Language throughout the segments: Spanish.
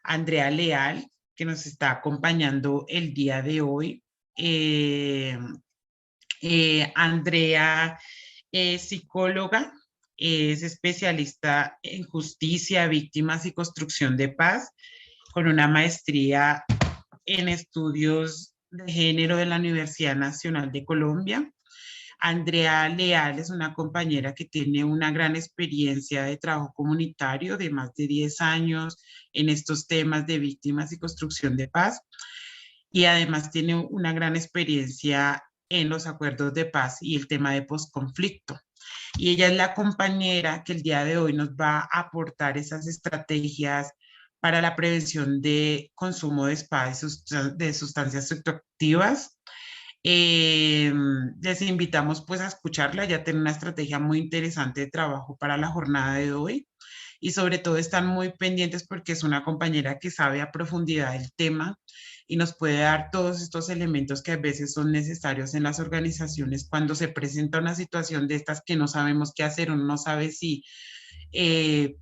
Andrea Leal, que nos está acompañando el día de hoy. Eh, Andrea es psicóloga, es especialista en justicia, víctimas y construcción de paz, con una maestría en estudios de género de la Universidad Nacional de Colombia. Andrea Leal es una compañera que tiene una gran experiencia de trabajo comunitario de más de 10 años en estos temas de víctimas y construcción de paz, y además tiene una gran experiencia en los acuerdos de paz y el tema de posconflicto. Y ella es la compañera que el día de hoy nos va a aportar esas estrategias para la prevención de consumo de spa de sustancias psicoactivas. Les invitamos pues a escucharla, ya tiene una estrategia muy interesante de trabajo para la jornada de hoy, y sobre todo están muy pendientes porque es una compañera que sabe a profundidad el tema y nos puede dar todos estos elementos que a veces son necesarios en las organizaciones cuando se presenta una situación de estas que no sabemos qué hacer, uno no sabe si eh,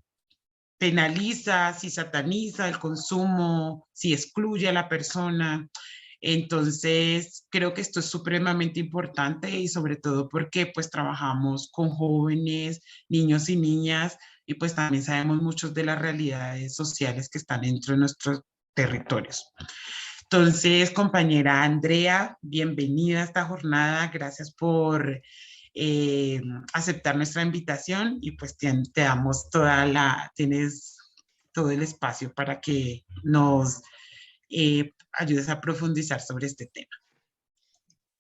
penaliza, si sataniza el consumo, si excluye a la persona. Entonces, creo que esto es supremamente importante y sobre todo porque pues trabajamos con jóvenes, niños y niñas, y pues también sabemos muchos de las realidades sociales que están dentro de nuestros territorios. Entonces, compañera Andrea, bienvenida a esta jornada. Gracias por eh, aceptar nuestra invitación y pues te damos tienes todo el espacio para que nos ayudes a profundizar sobre este tema.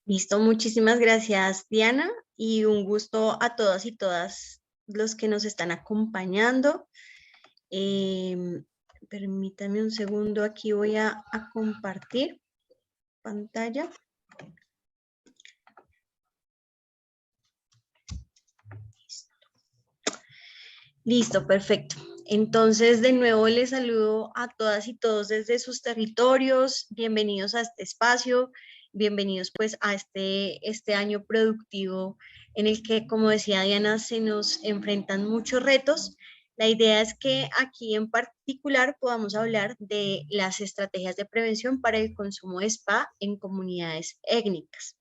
Listo, muchísimas gracias, Diana, y un gusto a todas y todas los que nos están acompañando. Permítanme un segundo, aquí voy a compartir pantalla. Listo, perfecto. Entonces, de nuevo les saludo a todas y todos desde sus territorios. Bienvenidos a este espacio, bienvenidos pues a este año productivo en el que, como decía Diana, se nos enfrentan muchos retos. La idea es que aquí en particular podamos hablar de las estrategias de prevención para el consumo de spa en comunidades étnicas.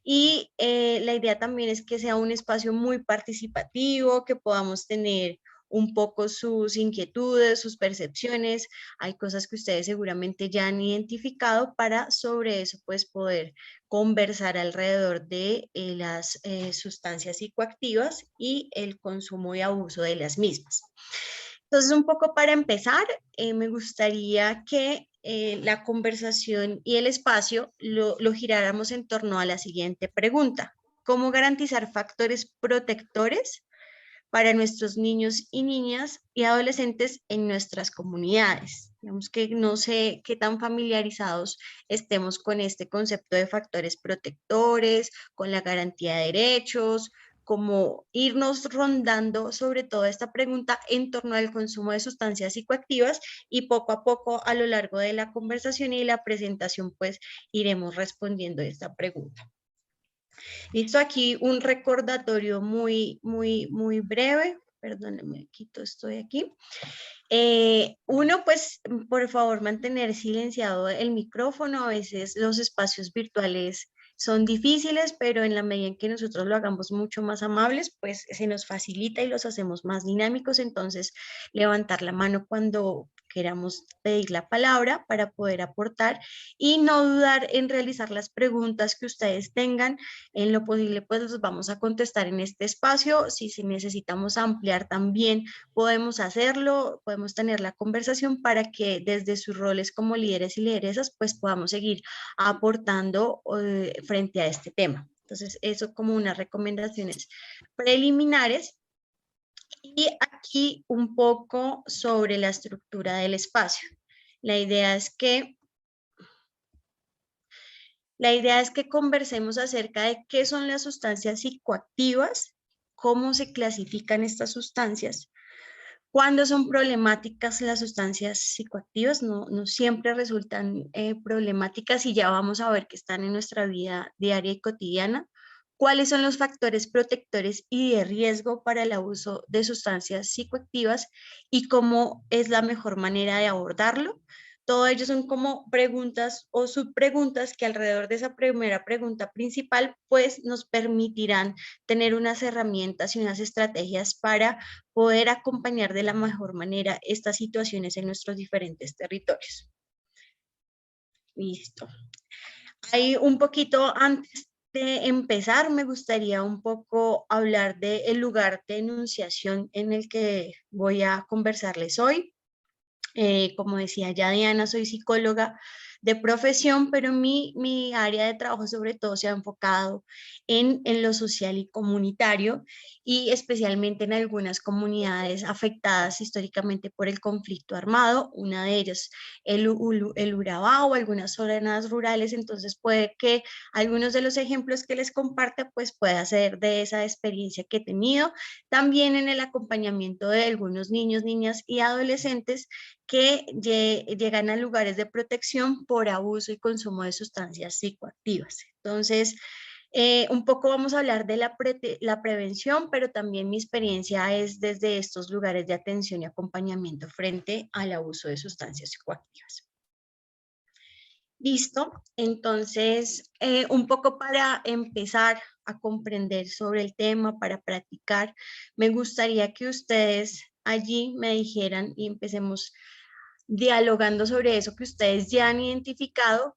Y la idea también es que sea un espacio muy participativo, que podamos tener un poco sus inquietudes, sus percepciones. Hay cosas que ustedes seguramente ya han identificado para sobre eso pues poder conversar alrededor de las sustancias psicoactivas y el consumo y abuso de las mismas. Entonces, un poco para empezar, me gustaría que la conversación y el espacio lo giráramos en torno a la siguiente pregunta. ¿Cómo garantizar factores protectores para nuestros niños y niñas y adolescentes en nuestras comunidades? Digamos que no sé qué tan familiarizados estemos con este concepto de factores protectores, con la garantía de derechos, como irnos rondando sobre toda esta pregunta en torno al consumo de sustancias psicoactivas, y poco a poco a lo largo de la conversación y la presentación pues iremos respondiendo esta pregunta. Listo, aquí un recordatorio muy breve. Perdónenme, quito esto de aquí. Uno, pues, por favor, mantener silenciado el micrófono. A veces los espacios virtuales son difíciles, pero en la medida en que nosotros lo hagamos mucho más amables, pues se nos facilita y los hacemos más dinámicos. Entonces, levantar la mano cuando queramos pedir la palabra para poder aportar y no dudar en realizar las preguntas que ustedes tengan. En lo posible, pues los vamos a contestar en este espacio. Si necesitamos ampliar también, podemos hacerlo, podemos tener la conversación para que desde sus roles como líderes y lideresas, pues podamos seguir aportando frente a este tema. Entonces, eso como unas recomendaciones preliminares. Y aquí un poco sobre la estructura del espacio. La idea es que conversemos acerca de qué son las sustancias psicoactivas, cómo se clasifican estas sustancias, cuándo son problemáticas las sustancias psicoactivas. No siempre resultan problemáticas y ya vamos a ver que están en nuestra vida diaria y cotidiana. cuáles son los factores protectores y de riesgo para el abuso de sustancias psicoactivas y cómo es la mejor manera de abordarlo. Todo ello son como preguntas o subpreguntas que alrededor de esa primera pregunta principal pues nos permitirán tener unas herramientas y unas estrategias para poder acompañar de la mejor manera estas situaciones en nuestros diferentes territorios. Listo. Ahí un poquito antes de empezar, me gustaría un poco hablar del lugar de enunciación en el que voy a conversarles hoy. Como decía ya Diana, soy psicóloga de profesión, pero mi área de trabajo sobre todo se ha enfocado en lo social y comunitario y especialmente en algunas comunidades afectadas históricamente por el conflicto armado, una de ellas el Urabá o algunas zonas rurales, entonces puede que algunos de los ejemplos que les comparte pues pueda ser de esa experiencia que he tenido, también en el acompañamiento de algunos niños, niñas y adolescentes que llegan a lugares de protección por abuso y consumo de sustancias psicoactivas. Entonces, un poco vamos a hablar de la prevención, pero también mi experiencia es desde estos lugares de atención y acompañamiento frente al abuso de sustancias psicoactivas. Listo, entonces un poco para empezar a comprender sobre el tema, para practicar, me gustaría que ustedes allí me dijeran y empecemos dialogando sobre eso que ustedes ya han identificado.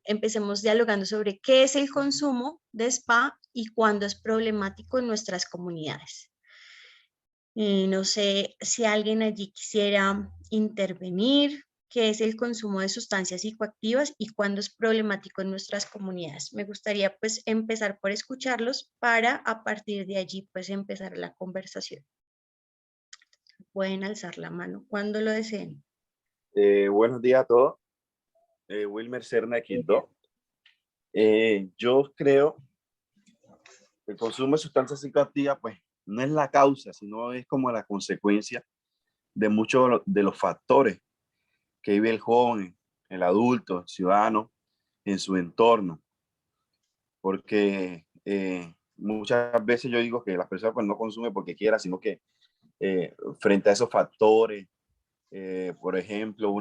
Empecemos dialogando sobre qué es el consumo de spa y cuándo es problemático en nuestras comunidades. No sé si alguien allí quisiera intervenir, qué es el consumo de sustancias psicoactivas y cuándo es problemático en nuestras comunidades. Me gustaría pues empezar por escucharlos para a partir de allí pues empezar la conversación. Pueden alzar la mano cuando lo deseen. Buenos días a todos. Wilmer Serna Quinto. Yo creo que el consumo de sustancias psicoactivas pues no es la causa, sino es como la consecuencia de muchos de los factores que vive el joven, el adulto, el ciudadano en su entorno. Porque muchas veces yo digo que las personas pues no consumen porque quiera, sino que frente a esos factores, por ejemplo,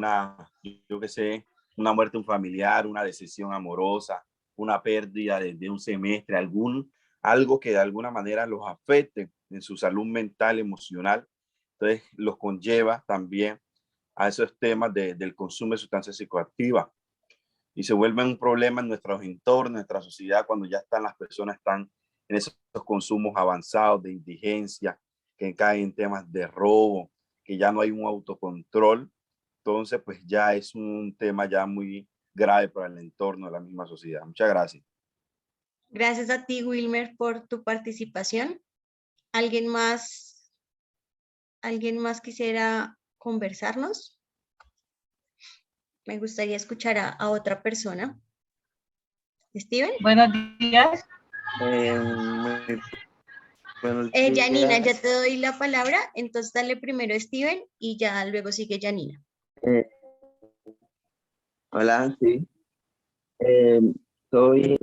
yo qué sé, una muerte de un familiar, una decisión amorosa, una pérdida de un semestre, algo que de alguna manera los afecte en su salud mental, emocional. Entonces los conlleva también a esos temas del consumo de sustancias psicoactivas y se vuelve un problema en nuestros entornos, en nuestra sociedad, cuando ya las personas están en esos consumos avanzados de indigencia, que caen en temas de robo, que ya no hay un autocontrol. Entonces, pues ya es un tema ya muy grave para el entorno de la misma sociedad. Muchas gracias. Gracias a ti, Wilmer, por tu participación. ¿Alguien más quisiera conversarnos? Me gustaría escuchar a otra persona. ¿Steven? Buenos días. Buenos días. Janina, ya te doy la palabra, entonces dale primero a Steven y ya luego sigue Janina. Hola, sí. Soy...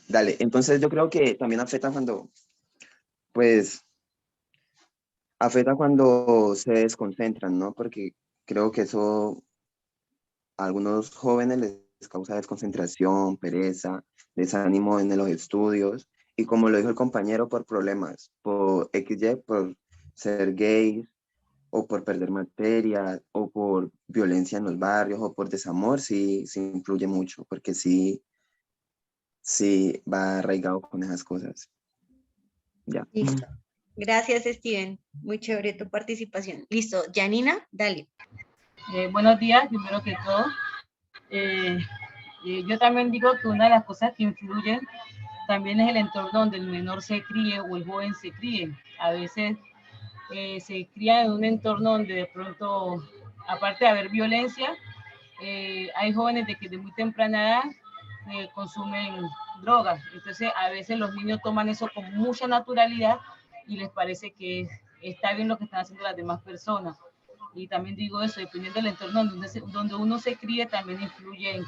Dale, entonces yo creo que también afecta pues, afecta cuando se desconcentran, ¿no? Porque creo que eso a algunos jóvenes les causa desconcentración, pereza, desánimo en los estudios, y como lo dijo el compañero, por problemas, por XY, por ser gay, o por perder materia, o por violencia en los barrios, o por desamor, sí influye mucho, porque sí va arraigado con esas cosas. Ya. Listo. Gracias, Steven. Muy chévere tu participación. Listo. Janina, dale. Buenos días, primero que todo. Yo también digo que una de las cosas que influyen también es el entorno donde el menor se críe o el joven se críe. A veces se cría en un entorno donde de pronto, aparte de haber violencia, hay jóvenes de muy temprana edad consumen drogas. Entonces, a veces los niños toman eso con mucha naturalidad y les parece que está bien lo que están haciendo las demás personas. Y también digo eso, dependiendo del entorno donde uno se críe, también influye en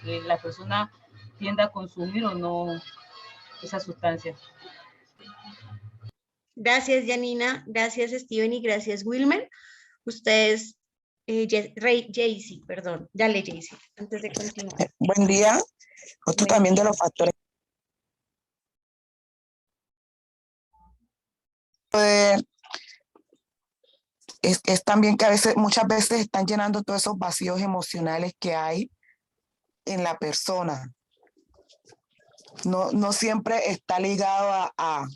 que la persona tienda a consumir o no esa sustancia. Gracias, Janina. Gracias, Steven, y gracias, Wilmer. Ustedes, Jaycee, perdón. Dale, Jaycee, antes de continuar. Buen día. Otro Buen también día. de los factores es también que muchas veces están llenando todos esos vacíos emocionales que hay en la persona. No siempre está ligado a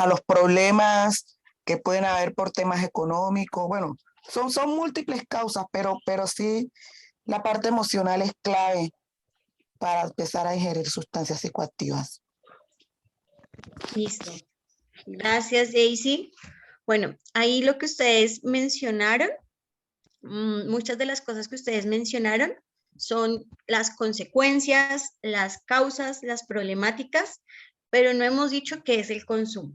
los problemas que pueden haber por temas económicos. Bueno, son múltiples causas, pero sí la parte emocional es clave para empezar a ingerir sustancias psicoactivas. Listo. Gracias, Jaycee. Bueno, ahí lo que ustedes mencionaron, muchas de las cosas que ustedes mencionaron son las consecuencias, las causas, las problemáticas, pero no hemos dicho qué es el consumo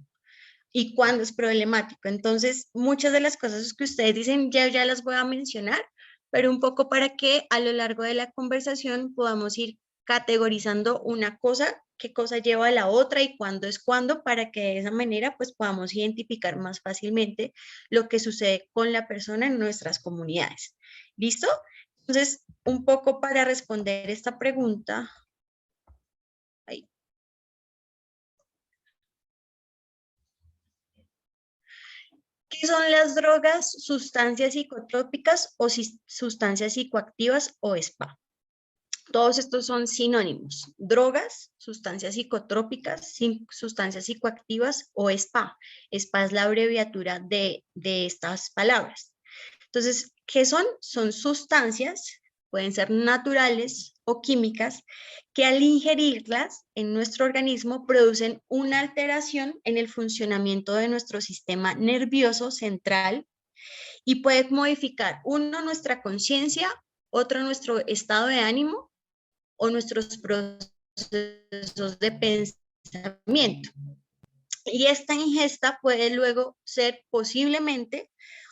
y cuándo es problemático. Entonces, muchas de las cosas que ustedes dicen ya las voy a mencionar, pero un poco para que a lo largo de la conversación podamos ir categorizando una cosa, qué cosa lleva a la otra y cuándo es cuándo, para que de esa manera pues podamos identificar más fácilmente lo que sucede con la persona en nuestras comunidades. ¿Listo? Entonces, un poco para responder esta pregunta. Ahí. ¿Qué son las drogas, sustancias psicotrópicas o sustancias psicoactivas o SPA? Todos estos son sinónimos. Drogas, sustancias psicotrópicas, sustancias psicoactivas o SPA. SPA es la abreviatura de estas palabras. Entonces, ¿qué son? Son sustancias, pueden ser naturales o químicas, que al ingerirlas en nuestro organismo producen una alteración en el funcionamiento de nuestro sistema nervioso central y puede modificar, uno, nuestra conciencia, otro, nuestro estado de ánimo o nuestros procesos de pensamiento. Y esta ingesta puede luego ser posiblemente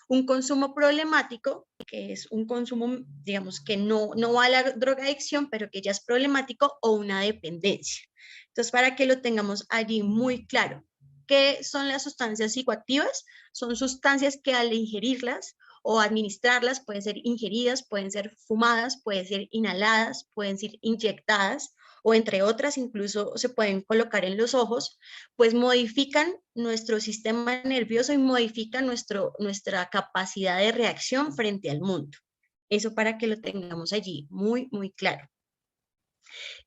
un consumo problemático, que es un consumo, digamos, que no va a la drogadicción, pero que ya es problemático, o una dependencia. Entonces, para que lo tengamos allí muy claro, ¿qué son las sustancias psicoactivas? Son sustancias que al ingerirlas o administrarlas, pueden ser ingeridas, pueden ser fumadas, pueden ser inhaladas, pueden ser inyectadas, o entre otras incluso se pueden colocar en los ojos, pues modifican nuestro sistema nervioso y modifican nuestra capacidad de reacción frente al mundo. Eso para que lo tengamos allí muy, muy claro.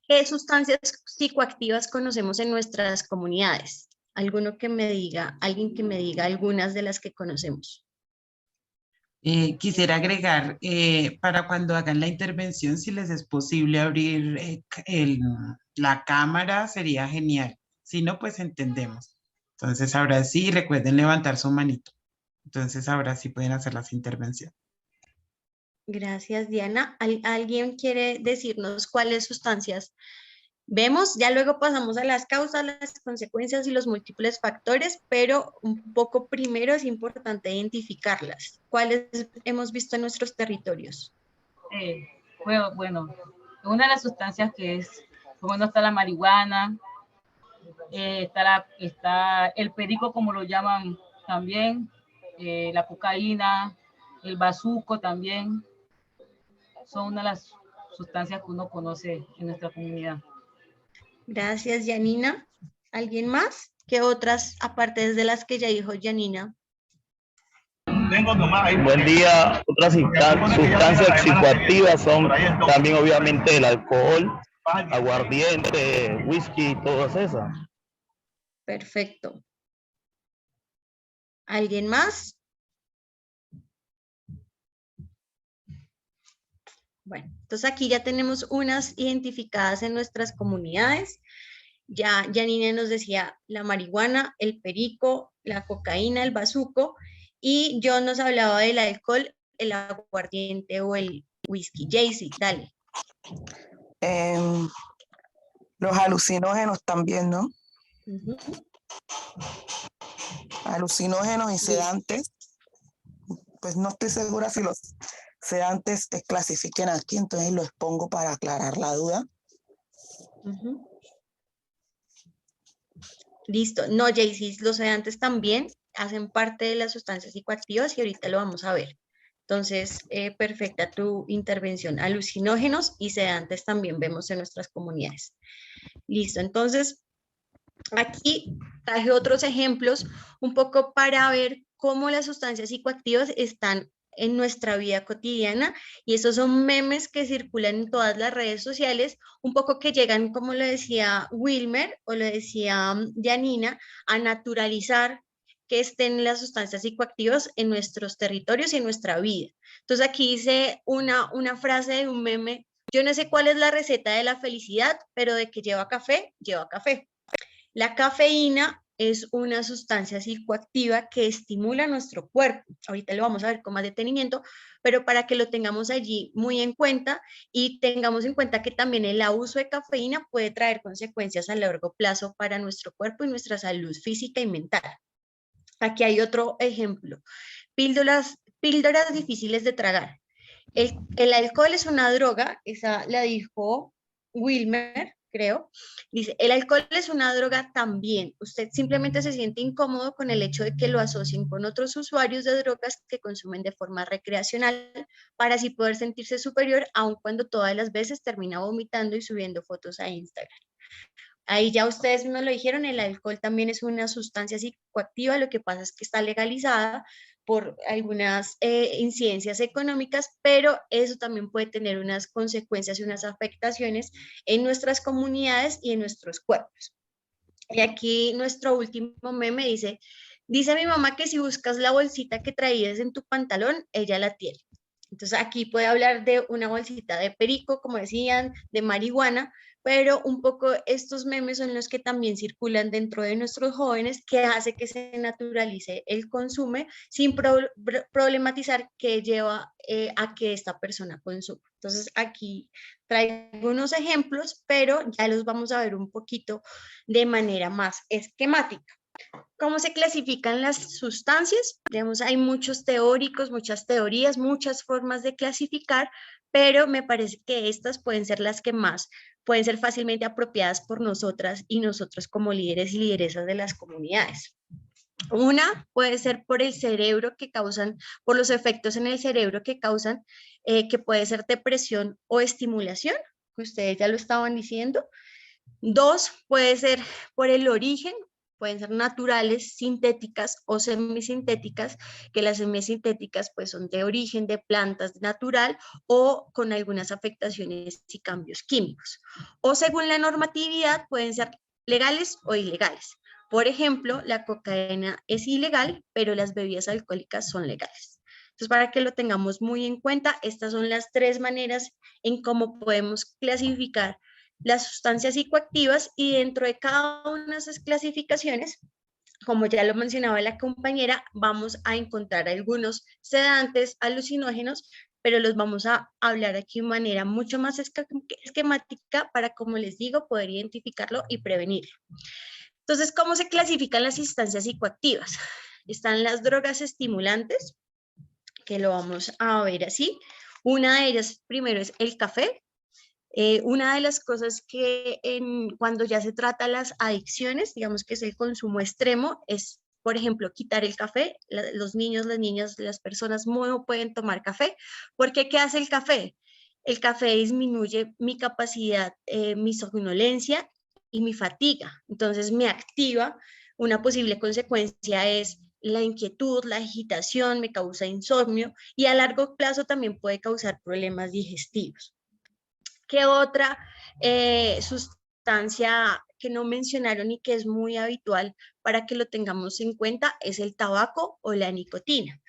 ¿Qué sustancias psicoactivas conocemos en nuestras comunidades? Alguien que me diga algunas de las que conocemos. Quisiera agregar, para cuando hagan la intervención, si les es posible abrir la cámara, sería genial. Si no, pues entendemos. Entonces, ahora sí, recuerden levantar su manito. Entonces, ahora sí pueden hacer las intervenciones. Gracias, Diana. ¿Alguien quiere decirnos cuáles sustancias vemos? Ya luego pasamos a las causas, las consecuencias y los múltiples factores, pero un poco primero es importante identificarlas. ¿Cuáles hemos visto en nuestros territorios? Bueno, una de las sustancias que es, bueno, está la marihuana, está el perico, como lo llaman también, la cocaína, el bazuco también, son una de las sustancias que uno conoce en nuestra comunidad. Gracias, Janina. ¿Alguien más? ¿Qué otras, aparte de las que ya dijo Janina? Buen día. Otras sustancias psicoactivas son también obviamente el alcohol, aguardiente, whisky, todas esas. Perfecto. ¿Alguien más? Bueno, entonces aquí ya tenemos unas identificadas en nuestras comunidades. Ya Janine nos decía la marihuana, el perico, la cocaína, el bazuco, y John nos hablaba del alcohol, el aguardiente o el whisky. Jaycee, dale. Los alucinógenos también, ¿no? Alucinógenos y sedantes pues no estoy segura si los sedantes clasifiquen aquí, entonces lo expongo para aclarar la duda. Listo. No, Jaycee, los sedantes también hacen parte de las sustancias psicoactivas y ahorita lo vamos a ver. Entonces, perfecta tu intervención. Alucinógenos y sedantes también vemos en nuestras comunidades. Listo. Entonces, aquí traje otros ejemplos un poco para ver cómo las sustancias psicoactivas están en nuestra vida cotidiana, y esos son memes que circulan en todas las redes sociales, un poco que llegan, como lo decía Wilmer o lo decía Janina, a naturalizar que estén las sustancias psicoactivas en nuestros territorios y en nuestra vida. Entonces aquí dice una frase de un meme: yo no sé cuál es la receta de la felicidad, pero de que lleva café, lleva café. La cafeína es una sustancia psicoactiva que estimula nuestro cuerpo. Ahorita lo vamos a ver con más detenimiento, pero para que lo tengamos allí muy en cuenta y tengamos en cuenta que también el abuso de cafeína puede traer consecuencias a largo plazo para nuestro cuerpo y nuestra salud física y mental. Aquí hay otro ejemplo. Píldoras difíciles de tragar. El alcohol es una droga, esa la dijo Wilmer, creo. Dice, el alcohol es una droga también. Usted simplemente se siente incómodo con el hecho de que lo asocien con otros usuarios de drogas que consumen de forma recreacional para así poder sentirse superior, aun cuando todas las veces termina vomitando y subiendo fotos a Instagram. Ahí ya ustedes me lo dijeron, el alcohol también es una sustancia psicoactiva, lo que pasa es que está legalizada por algunas incidencias económicas, pero eso también puede tener unas consecuencias y unas afectaciones en nuestras comunidades y en nuestros cuerpos. Y aquí nuestro último meme dice mi mamá que si buscas la bolsita que traías en tu pantalón, ella la tiene. Entonces aquí puede hablar de una bolsita de perico, como decían, de marihuana, pero un poco estos memes son los que también circulan dentro de nuestros jóvenes, que hace que se naturalice el consumo sin problematizar qué lleva a que esta persona consuma. Entonces aquí traigo unos ejemplos, pero ya los vamos a ver un poquito de manera más esquemática. ¿Cómo se clasifican las sustancias? Digamos, hay muchos teóricos, muchas teorías, muchas formas de clasificar, pero me parece que estas pueden ser las que más pueden ser fácilmente apropiadas por nosotras y nosotros como líderes y lideresas de las comunidades. Una puede ser por el cerebro que causan, por los efectos en el cerebro que causan, que puede ser depresión o estimulación, que ustedes ya lo estaban diciendo. Dos, puede ser por el origen, pueden ser naturales, sintéticas o semisintéticas, que las semisintéticas pues son de origen de plantas natural o con algunas afectaciones y cambios químicos. O según la normatividad pueden ser legales o ilegales. Por ejemplo, la cocaína es ilegal, pero las bebidas alcohólicas son legales. Entonces, para que lo tengamos muy en cuenta, estas son las tres maneras en cómo podemos clasificar las sustancias psicoactivas, y dentro de cada una de esas clasificaciones, como ya lo mencionaba la compañera, vamos a encontrar algunos sedantes, alucinógenos, pero los vamos a hablar aquí de manera mucho más esquemática para, como les digo, poder identificarlo y prevenirlo. Entonces, ¿cómo se clasifican las sustancias psicoactivas? Están las drogas estimulantes, que lo vamos a ver así. Una de ellas primero es el café. Una de las cosas que cuando ya se trata de las adicciones, digamos que es el consumo extremo, es, por ejemplo, quitar el café. Los niños, las niñas, las personas no pueden tomar café, porque ¿qué hace el café? El café disminuye mi capacidad, mi somnolencia y mi fatiga, entonces me activa. Una posible consecuencia es la inquietud, la agitación, me causa insomnio y a largo plazo también puede causar problemas digestivos. ¿Qué otra sustancia que no mencionaron y que es muy habitual para que lo tengamos en cuenta es el tabaco o la nicotina?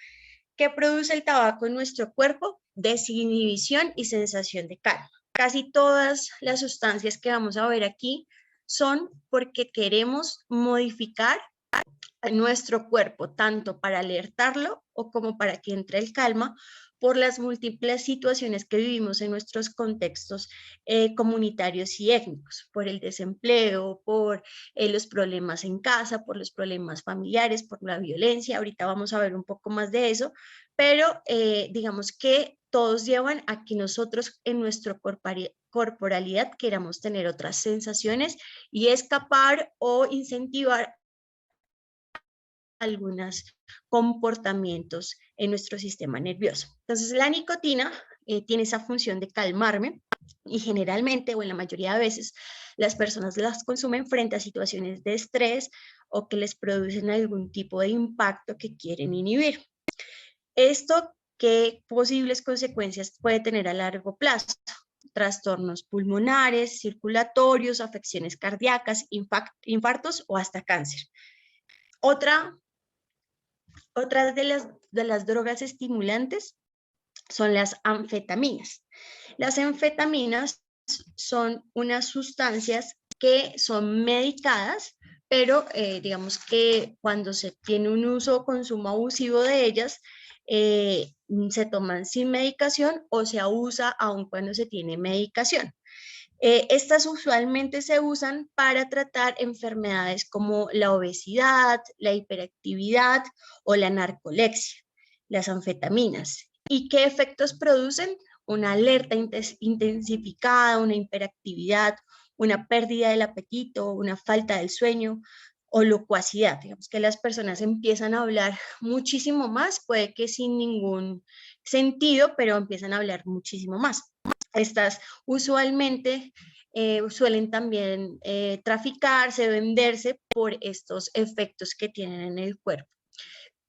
¿Qué produce el tabaco en nuestro cuerpo? Desinhibición y sensación de calma. Casi todas las sustancias que vamos a ver aquí son porque queremos modificar en nuestro cuerpo, tanto para alertarlo o como para que entre el calma, por las múltiples situaciones que vivimos en nuestros contextos comunitarios y étnicos, por el desempleo, por los problemas en casa, por los problemas familiares, por la violencia. Ahorita vamos a ver un poco más de eso, pero digamos que todos llevan a que nosotros en nuestra corporalidad queramos tener otras sensaciones y escapar o incentivar algunos comportamientos en nuestro sistema nervioso. Entonces, la nicotina tiene esa función de calmarme y generalmente, o en la mayoría de veces, las personas las consumen frente a situaciones de estrés o que les producen algún tipo de impacto que quieren inhibir. Esto, ¿qué posibles consecuencias puede tener a largo plazo? Trastornos pulmonares, circulatorios, afecciones cardíacas, infartos o hasta cáncer. Otras de las drogas estimulantes son las anfetaminas. Las anfetaminas son unas sustancias que son medicadas, pero digamos que cuando se tiene un uso o consumo abusivo de ellas, se toman sin medicación o se usa aun cuando se tiene medicación. Estas usualmente se usan para tratar enfermedades como la obesidad, la hiperactividad o la narcolepsia, las anfetaminas. ¿Y qué efectos producen? Una alerta intensificada, una hiperactividad, una pérdida del apetito, una falta del sueño o locuacidad. Digamos que las personas empiezan a hablar muchísimo más, puede que sin ningún sentido, pero empiezan a hablar muchísimo más. Estas usualmente suelen también traficarse, venderse por estos efectos que tienen en el cuerpo.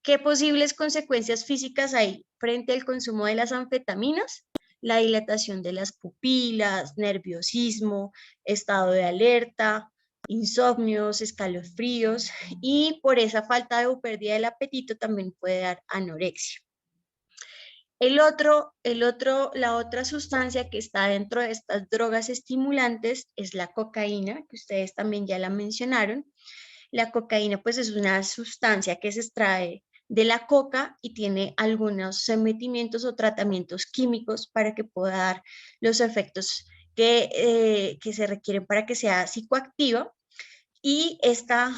¿Qué posibles consecuencias físicas hay frente al consumo de las anfetaminas? La dilatación de las pupilas, nerviosismo, estado de alerta, insomnios, escalofríos y por esa falta de o pérdida del apetito también puede dar anorexia. La otra sustancia que está dentro de estas drogas estimulantes es la cocaína, que ustedes también ya la mencionaron. La cocaína pues es una sustancia que se extrae de la coca y tiene algunos sometimientos o tratamientos químicos para que pueda dar los efectos que se requieren para que sea psicoactiva. Y esta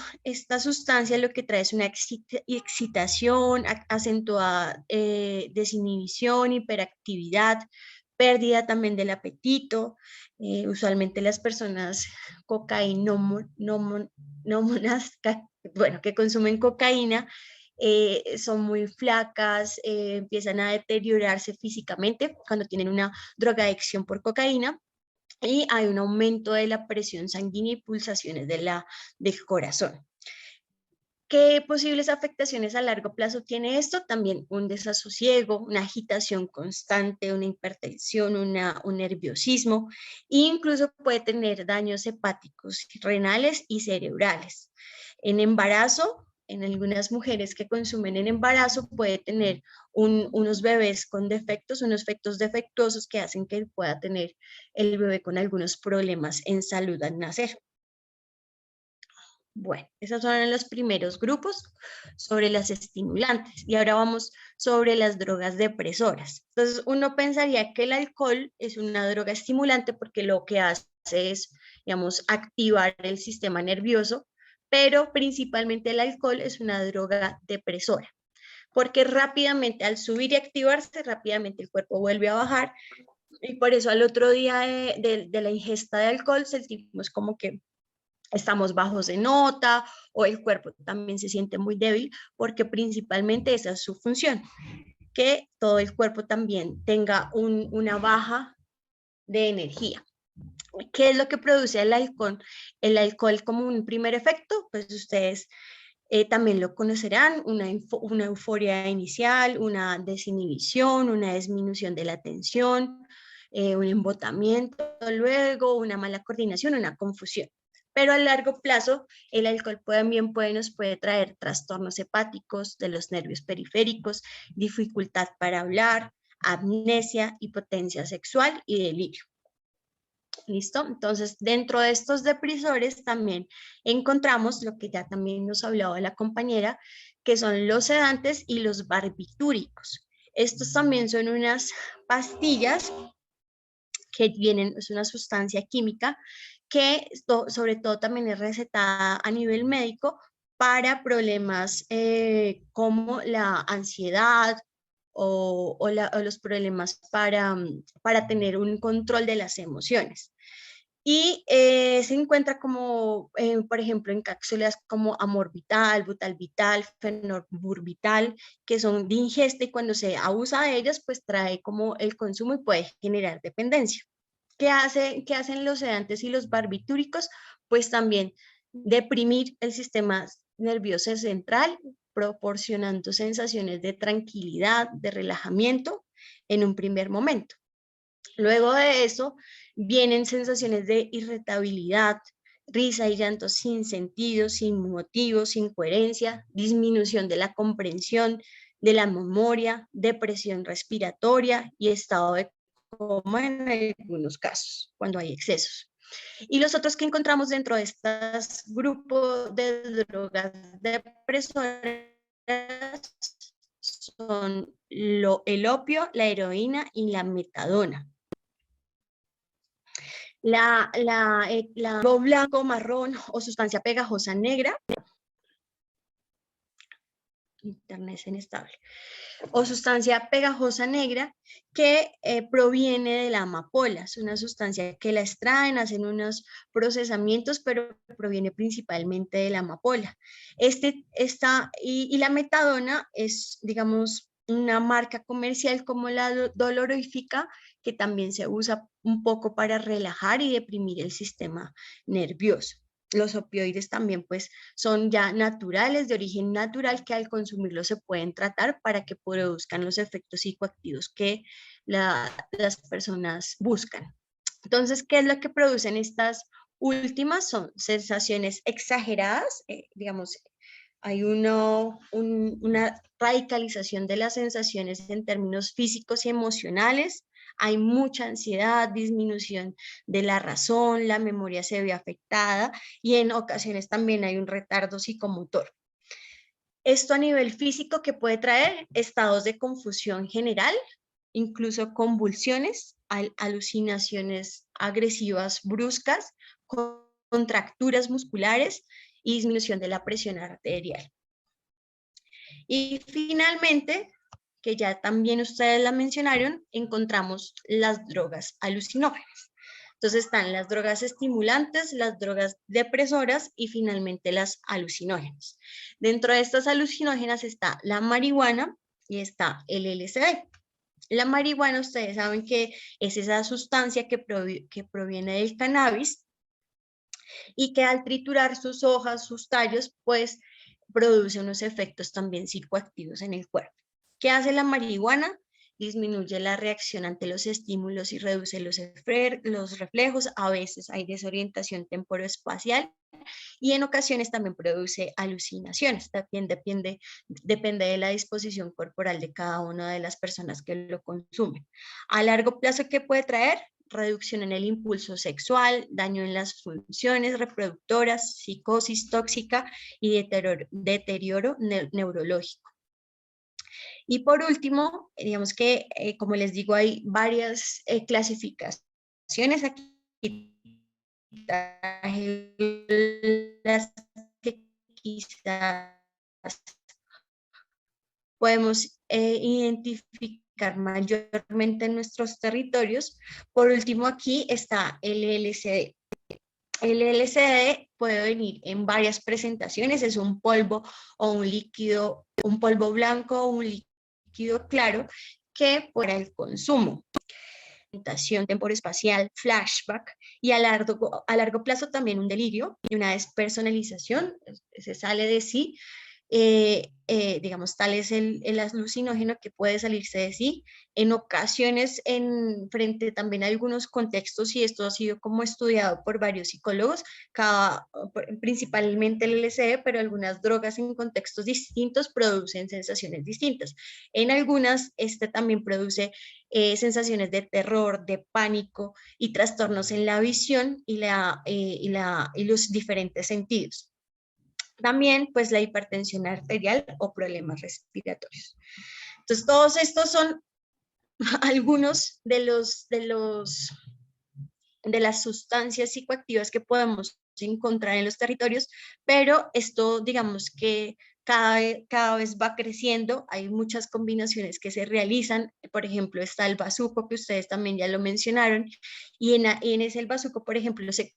sustancia lo que trae es una excitación acentuada, desinhibición, hiperactividad, pérdida también del apetito. Usualmente las personas que consumen cocaína son muy flacas, empiezan a deteriorarse físicamente cuando tienen una drogadicción por cocaína. Y hay un aumento de la presión sanguínea y pulsaciones del corazón. ¿Qué posibles afectaciones a largo plazo tiene esto? También un desasosiego, una agitación constante, una hipertensión, un nerviosismo, e incluso puede tener daños hepáticos, renales y cerebrales. En embarazo, en algunas mujeres que consumen en embarazo, puede tener unos bebés con defectos, unos efectos defectuosos que hacen que pueda tener el bebé con algunos problemas en salud al nacer. Bueno, esos son los primeros grupos sobre las estimulantes y ahora vamos sobre las drogas depresoras. Entonces uno pensaría que el alcohol es una droga estimulante porque lo que hace es, digamos, activar el sistema nervioso, pero principalmente el alcohol es una droga depresora porque rápidamente al subir y activarse, rápidamente el cuerpo vuelve a bajar y por eso al otro día de la ingesta de alcohol sentimos como que estamos bajos de nota o el cuerpo también se siente muy débil porque principalmente esa es su función, que todo el cuerpo también tenga una baja de energía. ¿Qué es lo que produce el alcohol? El alcohol como un primer efecto, pues ustedes también lo conocerán, una euforia inicial, una desinhibición, una disminución de la tensión, un embotamiento luego, una mala coordinación, una confusión. Pero a largo plazo, el alcohol también nos puede traer trastornos hepáticos de los nervios periféricos, dificultad para hablar, amnesia, impotencia sexual y delirio. ¿Listo? Entonces, dentro de estos depresores también encontramos lo que ya también nos hablaba la compañera, que son los sedantes y los barbitúricos. Estos también son unas pastillas que vienen, es una sustancia química que sobre todo también es recetada a nivel médico para problemas como la ansiedad o los problemas para tener un control de las emociones. Y se encuentra como, por ejemplo, en cápsulas como Amorvital, Butalvital, Fenorburbital, que son de ingesta y cuando se abusa de ellas, pues trae como el consumo y puede generar dependencia. ¿Qué hacen los sedantes y los barbitúricos? Pues también deprimir el sistema nervioso central, proporcionando sensaciones de tranquilidad, de relajamiento en un primer momento. Luego de eso vienen sensaciones de irritabilidad, risa y llanto sin sentido, sin motivo, sin coherencia, disminución de la comprensión, de la memoria, depresión respiratoria y estado de coma en algunos casos, cuando hay excesos. Y los otros que encontramos dentro de estos grupos de drogas depresoras son el opio, la heroína y la metadona. La blanco, marrón o sustancia pegajosa negra, internet es inestable, o sustancia pegajosa negra que proviene de la amapola. Es una sustancia que la extraen, hacen unos procesamientos, pero proviene principalmente de la amapola. Y la metadona es, digamos, una marca comercial como la dolorífica, que también se usa un poco para relajar y deprimir el sistema nervioso. Los opioides también pues son ya naturales, de origen natural, que al consumirlos se pueden tratar para que produzcan los efectos psicoactivos que las personas buscan. Entonces, ¿qué es lo que producen estas últimas? Son sensaciones exageradas, digamos, hay una radicalización de las sensaciones en términos físicos y emocionales, hay mucha ansiedad, disminución de la razón, la memoria se ve afectada y en ocasiones también hay un retardo psicomotor. Esto a nivel físico que puede traer estados de confusión general, incluso convulsiones, alucinaciones agresivas bruscas, contracturas musculares y disminución de la presión arterial. Y finalmente, que ya también ustedes la mencionaron, encontramos las drogas alucinógenas. Entonces están las drogas estimulantes, las drogas depresoras y finalmente las alucinógenas. Dentro de estas alucinógenas está la marihuana y está el LSD. La marihuana, ustedes saben que es esa sustancia que proviene del cannabis y que al triturar sus hojas, sus tallos, pues produce unos efectos también psicoactivos en el cuerpo. ¿Qué hace la marihuana? Disminuye la reacción ante los estímulos y reduce los reflejos. A veces hay desorientación temporoespacial y en ocasiones también produce alucinaciones. También depende de la disposición corporal de cada una de las personas que lo consumen. A largo plazo, ¿qué puede traer? Reducción en el impulso sexual, daño en las funciones reproductoras, psicosis tóxica y deterioro neurológico. Y por último, digamos que, como les digo, hay varias clasificaciones aquí. Las que quizás podemos identificar mayormente en nuestros territorios. Por último, aquí está el LSD. El LSD puede venir en varias presentaciones, es un polvo o un líquido, un polvo blanco o un líquido claro que para el consumo. Orientación temporoespacial, flashback y a largo plazo también un delirio y una despersonalización, se sale de sí, digamos, tal es el alucinógeno que puede salirse de sí. En ocasiones, frente también a algunos contextos, y esto ha sido como estudiado por varios psicólogos, principalmente el LSD, pero algunas drogas en contextos distintos producen sensaciones distintas. En algunas, este también produce sensaciones de terror, de pánico y trastornos en la visión y los diferentes sentidos. También, pues, la hipertensión arterial o problemas respiratorios. Entonces, todos estos son algunos de las sustancias psicoactivas que podemos encontrar en los territorios, pero esto, digamos que cada vez va creciendo. Hay muchas combinaciones que se realizan. Por ejemplo, está el bazuco, que ustedes también ya lo mencionaron, y en ese bazuco, por ejemplo, se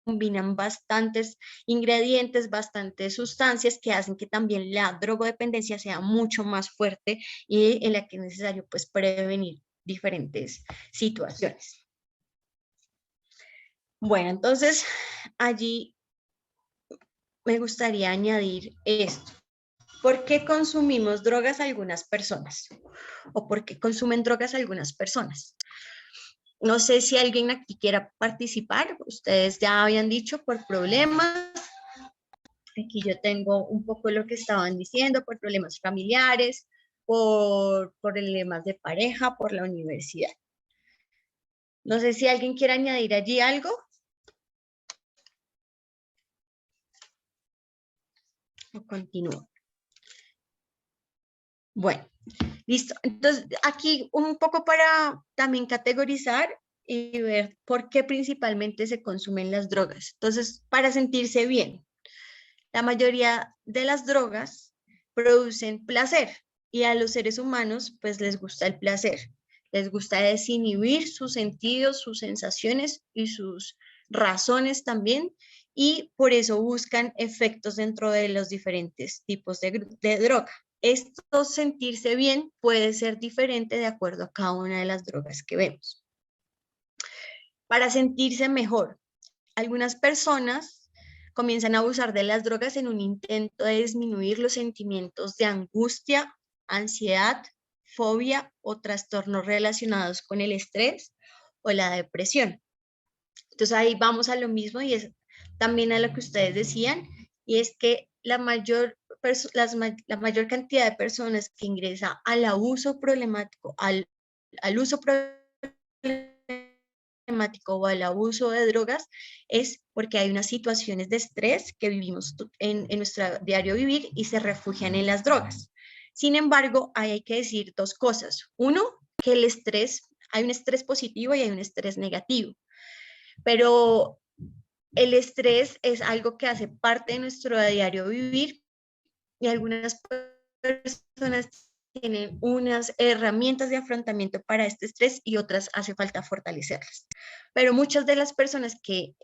combinan bastantes ingredientes, bastantes sustancias que hacen que también la drogodependencia sea mucho más fuerte y en la que es necesario, pues, prevenir diferentes situaciones. Bueno, entonces allí me gustaría añadir esto. ¿Por qué consumimos drogas algunas personas? ¿O por qué consumen drogas algunas personas? No sé si alguien aquí quiera participar. Ustedes ya habían dicho por problemas. Aquí yo tengo un poco lo que estaban diciendo, por problemas familiares, por problemas de pareja, por la universidad. No sé si alguien quiere añadir allí algo. O continúo. Bueno, listo. Entonces, aquí un poco para también categorizar y ver por qué principalmente se consumen las drogas. Entonces, para sentirse bien, la mayoría de las drogas producen placer y a los seres humanos pues les gusta el placer. Les gusta desinhibir sus sentidos, sus sensaciones y sus razones también, y por eso buscan efectos dentro de los diferentes tipos de droga. Esto, sentirse bien, puede ser diferente de acuerdo a cada una de las drogas que vemos. Para sentirse mejor, algunas personas comienzan a abusar de las drogas en un intento de disminuir los sentimientos de angustia, ansiedad, fobia o trastornos relacionados con el estrés o la depresión. Entonces ahí vamos a lo mismo, y es también a lo que ustedes decían, y es que la mayor cantidad de personas que ingresa al abuso problemático, al uso problemático o al abuso de drogas, es porque hay unas situaciones de estrés que vivimos en nuestro diario vivir y se refugian en las drogas. Sin embargo, hay que decir dos cosas. Uno, que el estrés, hay un estrés positivo y hay un estrés negativo, pero el estrés es algo que hace parte de nuestro diario vivir, y algunas personas tienen unas herramientas de afrontamiento para este estrés y otras hace falta fortalecerlas. Pero muchas de las personas que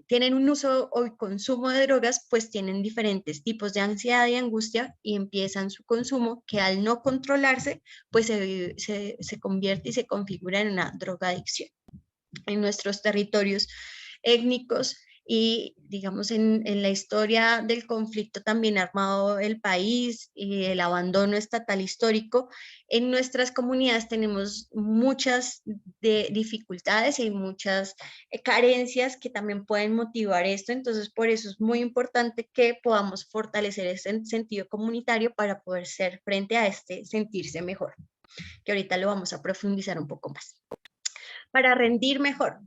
tienen un uso o consumo de drogas, pues tienen diferentes tipos de ansiedad y angustia y empiezan su consumo, que al no controlarse, pues se convierte y se configura en una drogadicción. En nuestros territorios étnicos y, digamos, en la historia del conflicto también armado del país y el abandono estatal histórico, en nuestras comunidades tenemos muchas dificultades y muchas carencias que también pueden motivar esto. Entonces, por eso es muy importante que podamos fortalecer ese sentido comunitario para poder ser frente a este sentirse mejor, que ahorita lo vamos a profundizar un poco más. Para rendir mejor,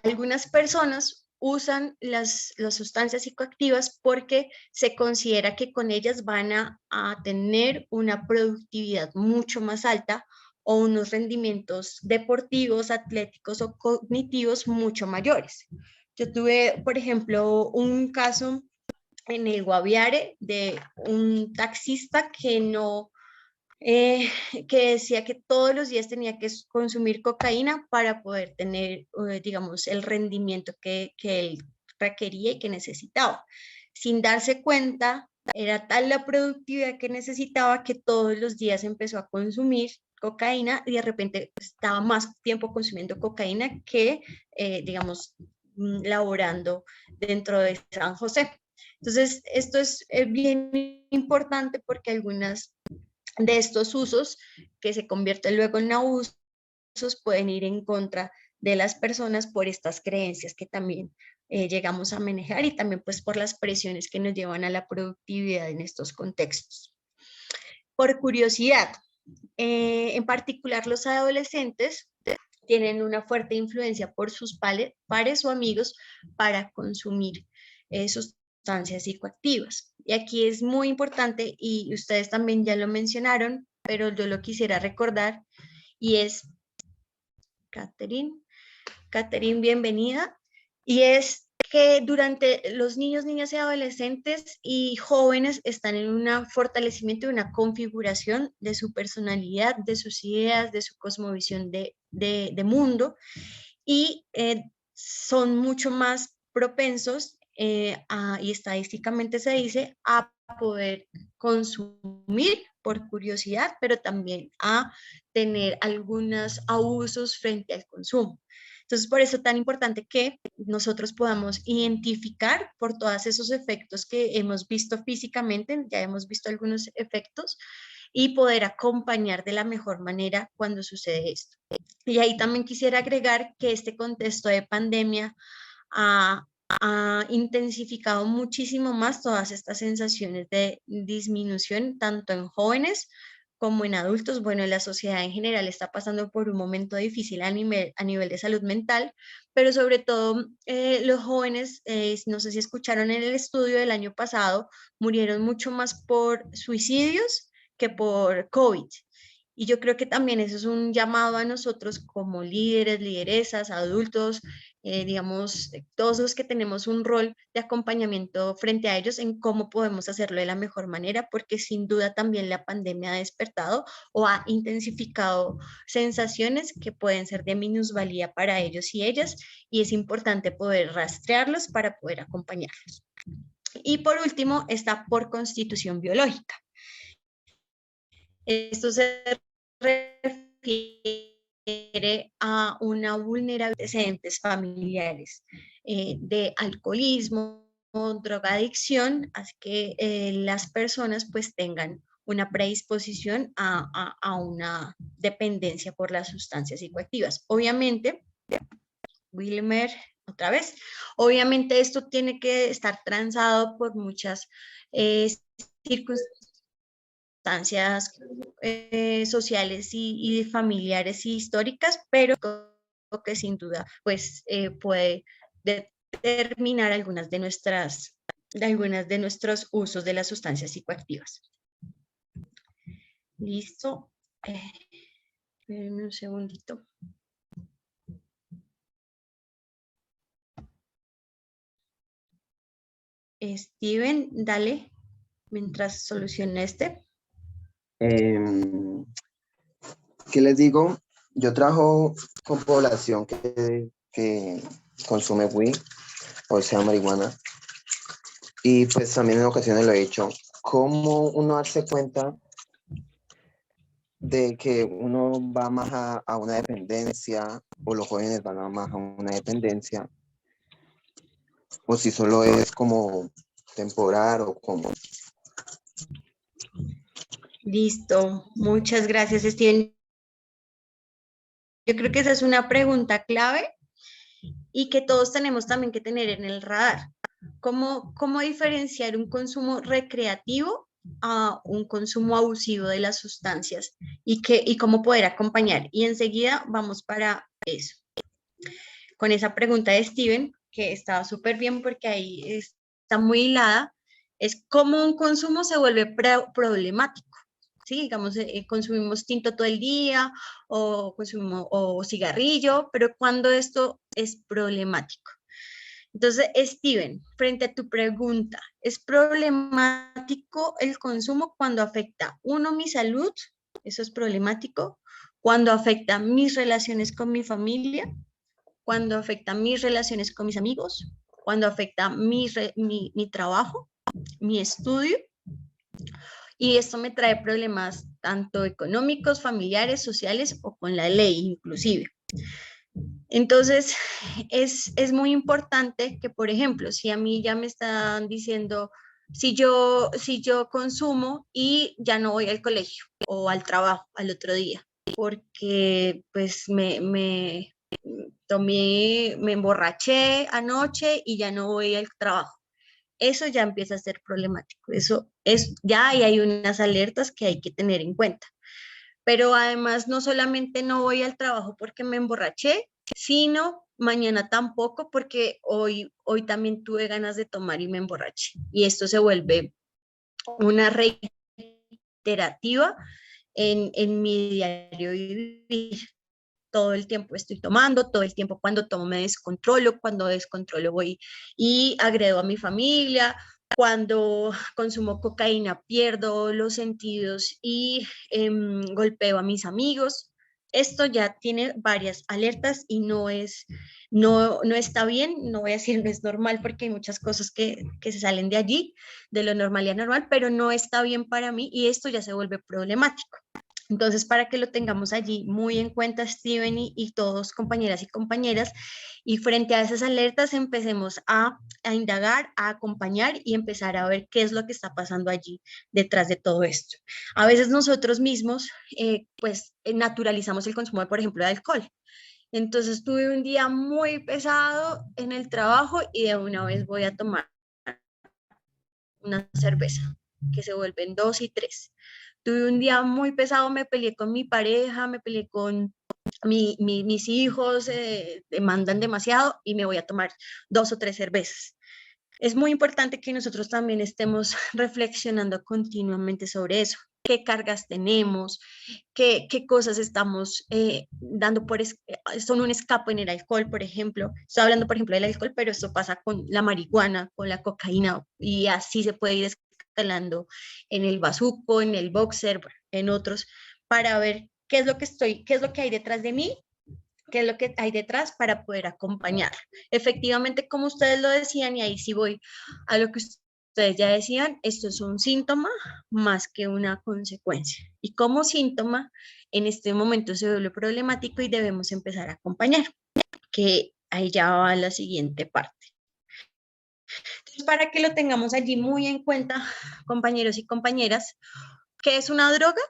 algunas personas usan las sustancias psicoactivas porque se considera que con ellas van a tener una productividad mucho más alta o unos rendimientos deportivos, atléticos o cognitivos mucho mayores. Yo tuve, por ejemplo, un caso en el Guaviare de un taxista que decía que todos los días tenía que consumir cocaína para poder tener, digamos, el rendimiento que él requería y que necesitaba. Sin darse cuenta, era tal la productividad que necesitaba que todos los días empezó a consumir cocaína y de repente estaba más tiempo consumiendo cocaína que, digamos, laborando dentro de San José. Entonces, esto es bien importante porque algunas de estos usos que se convierten luego en abusos pueden ir en contra de las personas por estas creencias que también llegamos a manejar y también pues por las presiones que nos llevan a la productividad en estos contextos. Por curiosidad, en particular los adolescentes tienen una fuerte influencia por sus pares o amigos para consumir sustancias psicoactivas. Y aquí es muy importante, y ustedes también ya lo mencionaron, pero yo lo quisiera recordar, y es, Catherine, bienvenida, y es que durante los niños, niñas y adolescentes y jóvenes están en un fortalecimiento y una configuración de su personalidad, de sus ideas, de su cosmovisión de mundo, y son mucho más propensos y estadísticamente se dice a poder consumir por curiosidad, pero también a tener algunos abusos frente al consumo. Entonces, por eso es tan importante que nosotros podamos identificar por todos esos efectos que hemos visto físicamente, ya hemos visto algunos efectos, y poder acompañar de la mejor manera cuando sucede esto. Y ahí también quisiera agregar que este contexto de pandemia ha intensificado muchísimo más todas estas sensaciones de disminución, tanto en jóvenes como en adultos. Bueno, la sociedad en general está pasando por un momento difícil a nivel de salud mental, pero sobre todo los jóvenes, no sé si escucharon en el estudio del año pasado, murieron mucho más por suicidios que por COVID. Y yo creo que también eso es un llamado a nosotros como líderes, lideresas, adultos, digamos, todos los que tenemos un rol de acompañamiento frente a ellos en cómo podemos hacerlo de la mejor manera, porque sin duda también la pandemia ha despertado o ha intensificado sensaciones que pueden ser de minusvalía para ellos y ellas, y es importante poder rastrearlos para poder acompañarlos. Y por último, está por constitución biológica. Esto se refiere a una vulnerabilidad de antecedentes familiares de alcoholismo, drogadicción, así que las personas pues tengan una predisposición a una dependencia por las sustancias psicoactivas. Obviamente, Wilmer, otra vez, obviamente esto tiene que estar transado por muchas circunstancias sociales y familiares y históricas, pero que sin duda pues puede determinar algunos de nuestros usos de las sustancias psicoactivas. Listo. Espérenme un segundito. Steven, dale, mientras soluciona este. ¿Qué les digo? Yo trabajo con población que consume weed, o sea, marihuana, y pues también en ocasiones lo he hecho. ¿Cómo uno darse cuenta de que uno va más a una dependencia, o los jóvenes van más a una dependencia, o si solo es como temporal o como... Listo, muchas gracias, Steven. Yo creo que esa es una pregunta clave y que todos tenemos también que tener en el radar. ¿Cómo diferenciar un consumo recreativo a un consumo abusivo de las sustancias y cómo poder acompañar? Y enseguida vamos para eso. Con esa pregunta de Steven, que estaba súper bien porque ahí está muy hilada, es cómo un consumo se vuelve problemático. Sí, digamos, consumimos tinto todo el día o consumimos cigarrillo, pero cuando esto es problemático. Entonces, Steven, frente a tu pregunta, ¿es problemático el consumo cuando afecta, uno, mi salud? Eso es problemático. Cuando afecta mis relaciones con mi familia, cuando afecta mis relaciones con mis amigos, cuando afecta mi trabajo, mi estudio. Y esto me trae problemas tanto económicos, familiares, sociales o con la ley inclusive. Entonces, es muy importante que, por ejemplo, si a mí ya me están diciendo, si yo consumo y ya no voy al colegio o al trabajo al otro día, porque pues me emborraché anoche y ya no voy al trabajo. Eso ya empieza a ser problemático. Eso es, ya hay unas alertas que hay que tener en cuenta. Pero además no solamente no voy al trabajo porque me emborraché, sino mañana tampoco porque hoy también tuve ganas de tomar y me emborraché. Y esto se vuelve una reiterativa en mi diario vivir. Todo el tiempo estoy tomando, todo el tiempo cuando tomo me descontrolo, cuando descontrolo voy y agredo a mi familia, cuando consumo cocaína pierdo los sentidos y golpeo a mis amigos. Esto ya tiene varias alertas y no está bien, no voy a decir no es normal porque hay muchas cosas que se salen de allí, de lo normal y anormal, pero no está bien para mí y esto ya se vuelve problemático. Entonces, para que lo tengamos allí muy en cuenta, Steven y todos, compañeras y compañeras, y frente a esas alertas empecemos a indagar, a acompañar y empezar a ver qué es lo que está pasando allí detrás de todo esto. A veces nosotros mismos, naturalizamos el consumo, por ejemplo, de alcohol. Entonces, tuve un día muy pesado en el trabajo y de una vez voy a tomar una cerveza, que se vuelven 2 y 3. Tuve un día muy pesado, me peleé con mi pareja, me peleé con mis hijos, demandan demasiado y me voy a tomar 2 o 3 cervezas. Es muy importante que nosotros también estemos reflexionando continuamente sobre eso. ¿Qué cargas tenemos? ¿Qué cosas estamos dando son un escape en el alcohol, por ejemplo? Estoy hablando, por ejemplo, del alcohol, pero esto pasa con la marihuana, con la cocaína, y así se puede ir escalando en el bazuco, en el boxer, en otros, para ver qué es lo que hay detrás de mí, qué es lo que hay detrás para poder acompañar. Efectivamente, como ustedes lo decían, y ahí sí voy a lo que ustedes ya decían, esto es un síntoma más que una consecuencia. Y como síntoma, en este momento se vuelve problemático y debemos empezar a acompañar, que ahí ya va la siguiente parte. Entonces, para que lo tengamos allí muy en cuenta, compañeros y compañeras, ¿qué es una droga?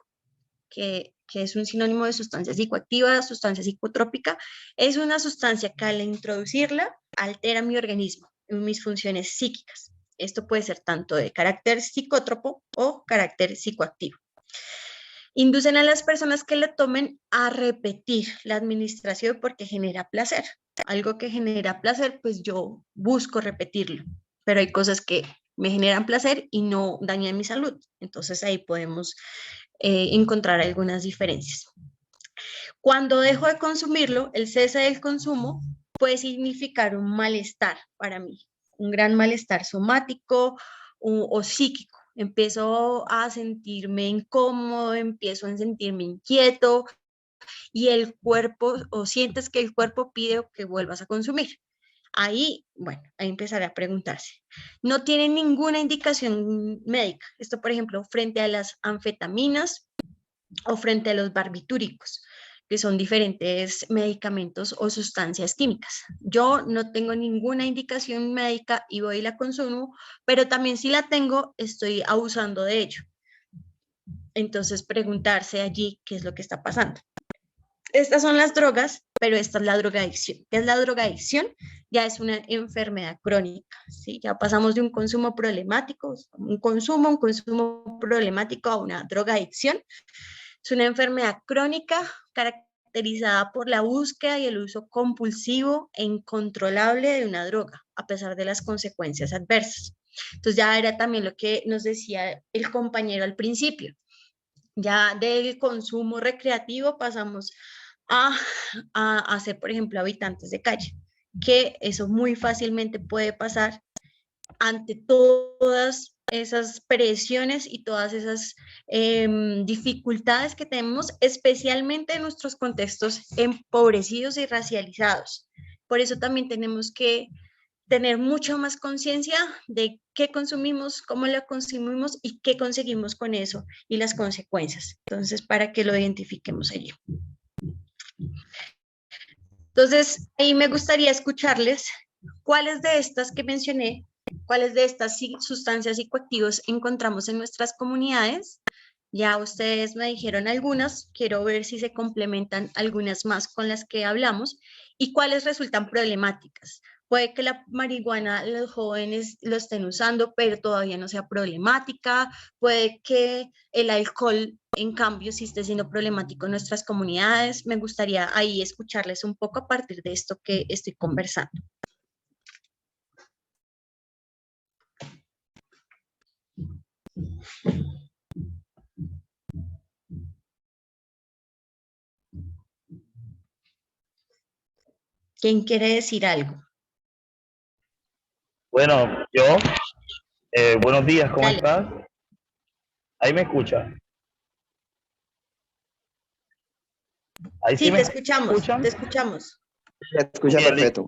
Que es un sinónimo de sustancia psicoactiva, sustancia psicotrópica, es una sustancia que al introducirla altera mi organismo, mis funciones psíquicas. Esto puede ser tanto de carácter psicótropo o carácter psicoactivo. Inducen a las personas que lo tomen a repetir la administración porque genera placer. Algo que genera placer, pues yo busco repetirlo, pero hay cosas que me generan placer y no dañan mi salud. Entonces ahí podemos encontrar algunas diferencias. Cuando dejo de consumirlo, el cese del consumo puede significar un malestar para mí, un gran malestar somático o psíquico. Empiezo a sentirme incómodo, empiezo a sentirme inquieto y el cuerpo, o sientes que el cuerpo pide que vuelvas a consumir. Ahí, bueno, ahí empezaré a preguntarse. No tiene ninguna indicación médica. Esto, por ejemplo, frente a las anfetaminas o frente a los barbitúricos, que son diferentes medicamentos o sustancias químicas. Yo no tengo ninguna indicación médica y voy y la consumo, pero también si la tengo, estoy abusando de ello. Entonces, preguntarse allí qué es lo que está pasando. Estas son las drogas, pero esta es la drogadicción. ¿Qué es la drogadicción? Ya es una enfermedad crónica, ¿sí? Ya pasamos de un consumo problemático, un consumo problemático a una drogadicción. Es una enfermedad crónica caracterizada por la búsqueda y el uso compulsivo e incontrolable de una droga, a pesar de las consecuencias adversas. Entonces ya era también lo que nos decía el compañero al principio. Ya del consumo recreativo pasamos a ser, por ejemplo, habitantes de calle, que eso muy fácilmente puede pasar ante todas esas presiones y todas esas dificultades que tenemos, especialmente en nuestros contextos empobrecidos y racializados. Por eso también tenemos que tener mucho más conciencia de qué consumimos, cómo lo consumimos y qué conseguimos con eso y las consecuencias. Entonces, para que lo identifiquemos allí. Entonces, ahí me gustaría escucharles cuáles de estas que mencioné, cuáles de estas sustancias psicoactivas encontramos en nuestras comunidades. Ya ustedes me dijeron algunas, quiero ver si se complementan algunas más con las que hablamos y cuáles resultan problemáticas. Puede que la marihuana los jóvenes lo estén usando, pero todavía no sea problemática. Puede que el alcohol, en cambio, sí esté siendo problemático en nuestras comunidades. Me gustaría ahí escucharles un poco a partir de esto que estoy conversando. ¿Quién quiere decir algo? Bueno, yo, buenos días, ¿cómo Dale. estás? Ahí me escucha. Ahí Sí, sí te me escuchamos, escuchan. te escuchamos. Se escucha Bien, perfecto.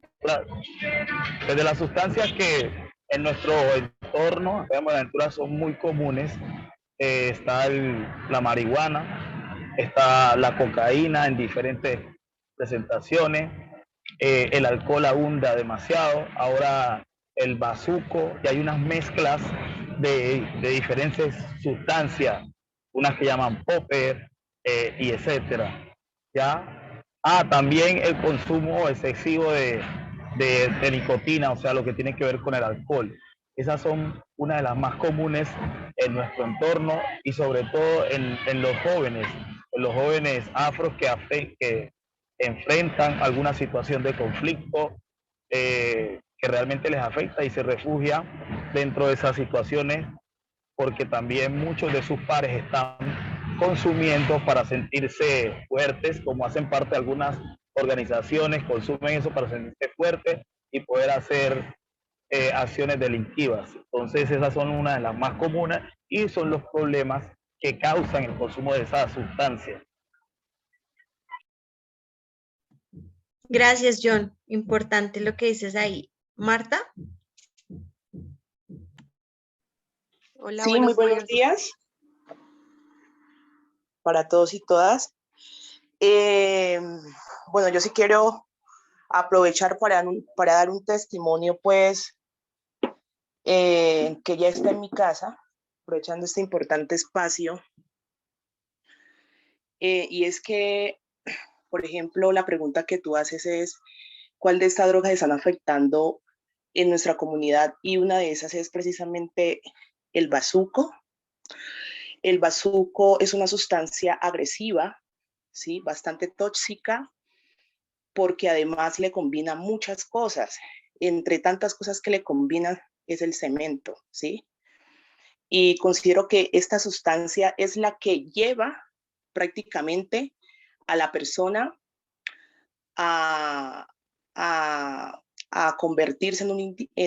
desde las sustancias que en nuestro entorno, acá en Buenaventura, son muy comunes, está la marihuana, está la cocaína en diferentes presentaciones, el alcohol abunda demasiado, ahora el bazuco, y hay unas mezclas de diferentes sustancias, unas que llaman popper y etcétera. ¿Ya? También el consumo excesivo de nicotina, o sea, lo que tiene que ver con el alcohol. Esas son una de las más comunes en nuestro entorno y sobre todo en los jóvenes afros que enfrentan alguna situación de conflicto que realmente les afecta y se refugian dentro de esas situaciones porque también muchos de sus pares están consumiendo para sentirse fuertes, como hacen parte de algunas organizaciones, consumen eso para sentirse fuertes y poder hacer acciones delictivas. Entonces esas son una de las más comunes y son los problemas que causan el consumo de esas sustancias. Gracias, John. Importante lo que dices ahí. Marta. Hola, sí, muy buenos días para todos y todas. Bueno, yo sí quiero aprovechar para dar un testimonio, pues, que ya está en mi casa, aprovechando este importante espacio. Y es que, por ejemplo, la pregunta que tú haces es, ¿cuál de estas drogas están afectando en nuestra comunidad? Y una de esas es precisamente el bazuco. El bazuco es una sustancia agresiva, ¿sí? Bastante tóxica, porque además le combina muchas cosas. Entre tantas cosas que le combinan es el cemento, ¿sí? Y considero que esta sustancia es la que lleva prácticamente a la persona a convertirse en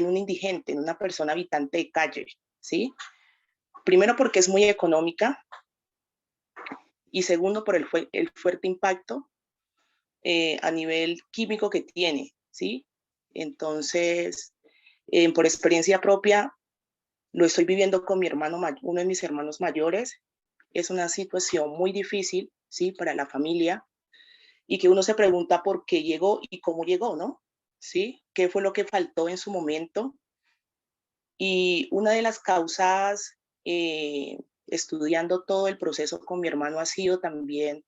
un indigente, en una persona habitante de calle, ¿sí? Primero porque es muy económica y segundo por el fuerte impacto a nivel químico que tiene, ¿sí? Entonces, por experiencia propia, lo estoy viviendo con mi hermano, uno de mis hermanos mayores. Es una situación muy difícil, ¿sí? Para la familia y que uno se pregunta por qué llegó y cómo llegó, ¿no? ¿Sí? ¿Qué fue lo que faltó en su momento? Y una de las causas, estudiando todo el proceso con mi hermano, ha sido también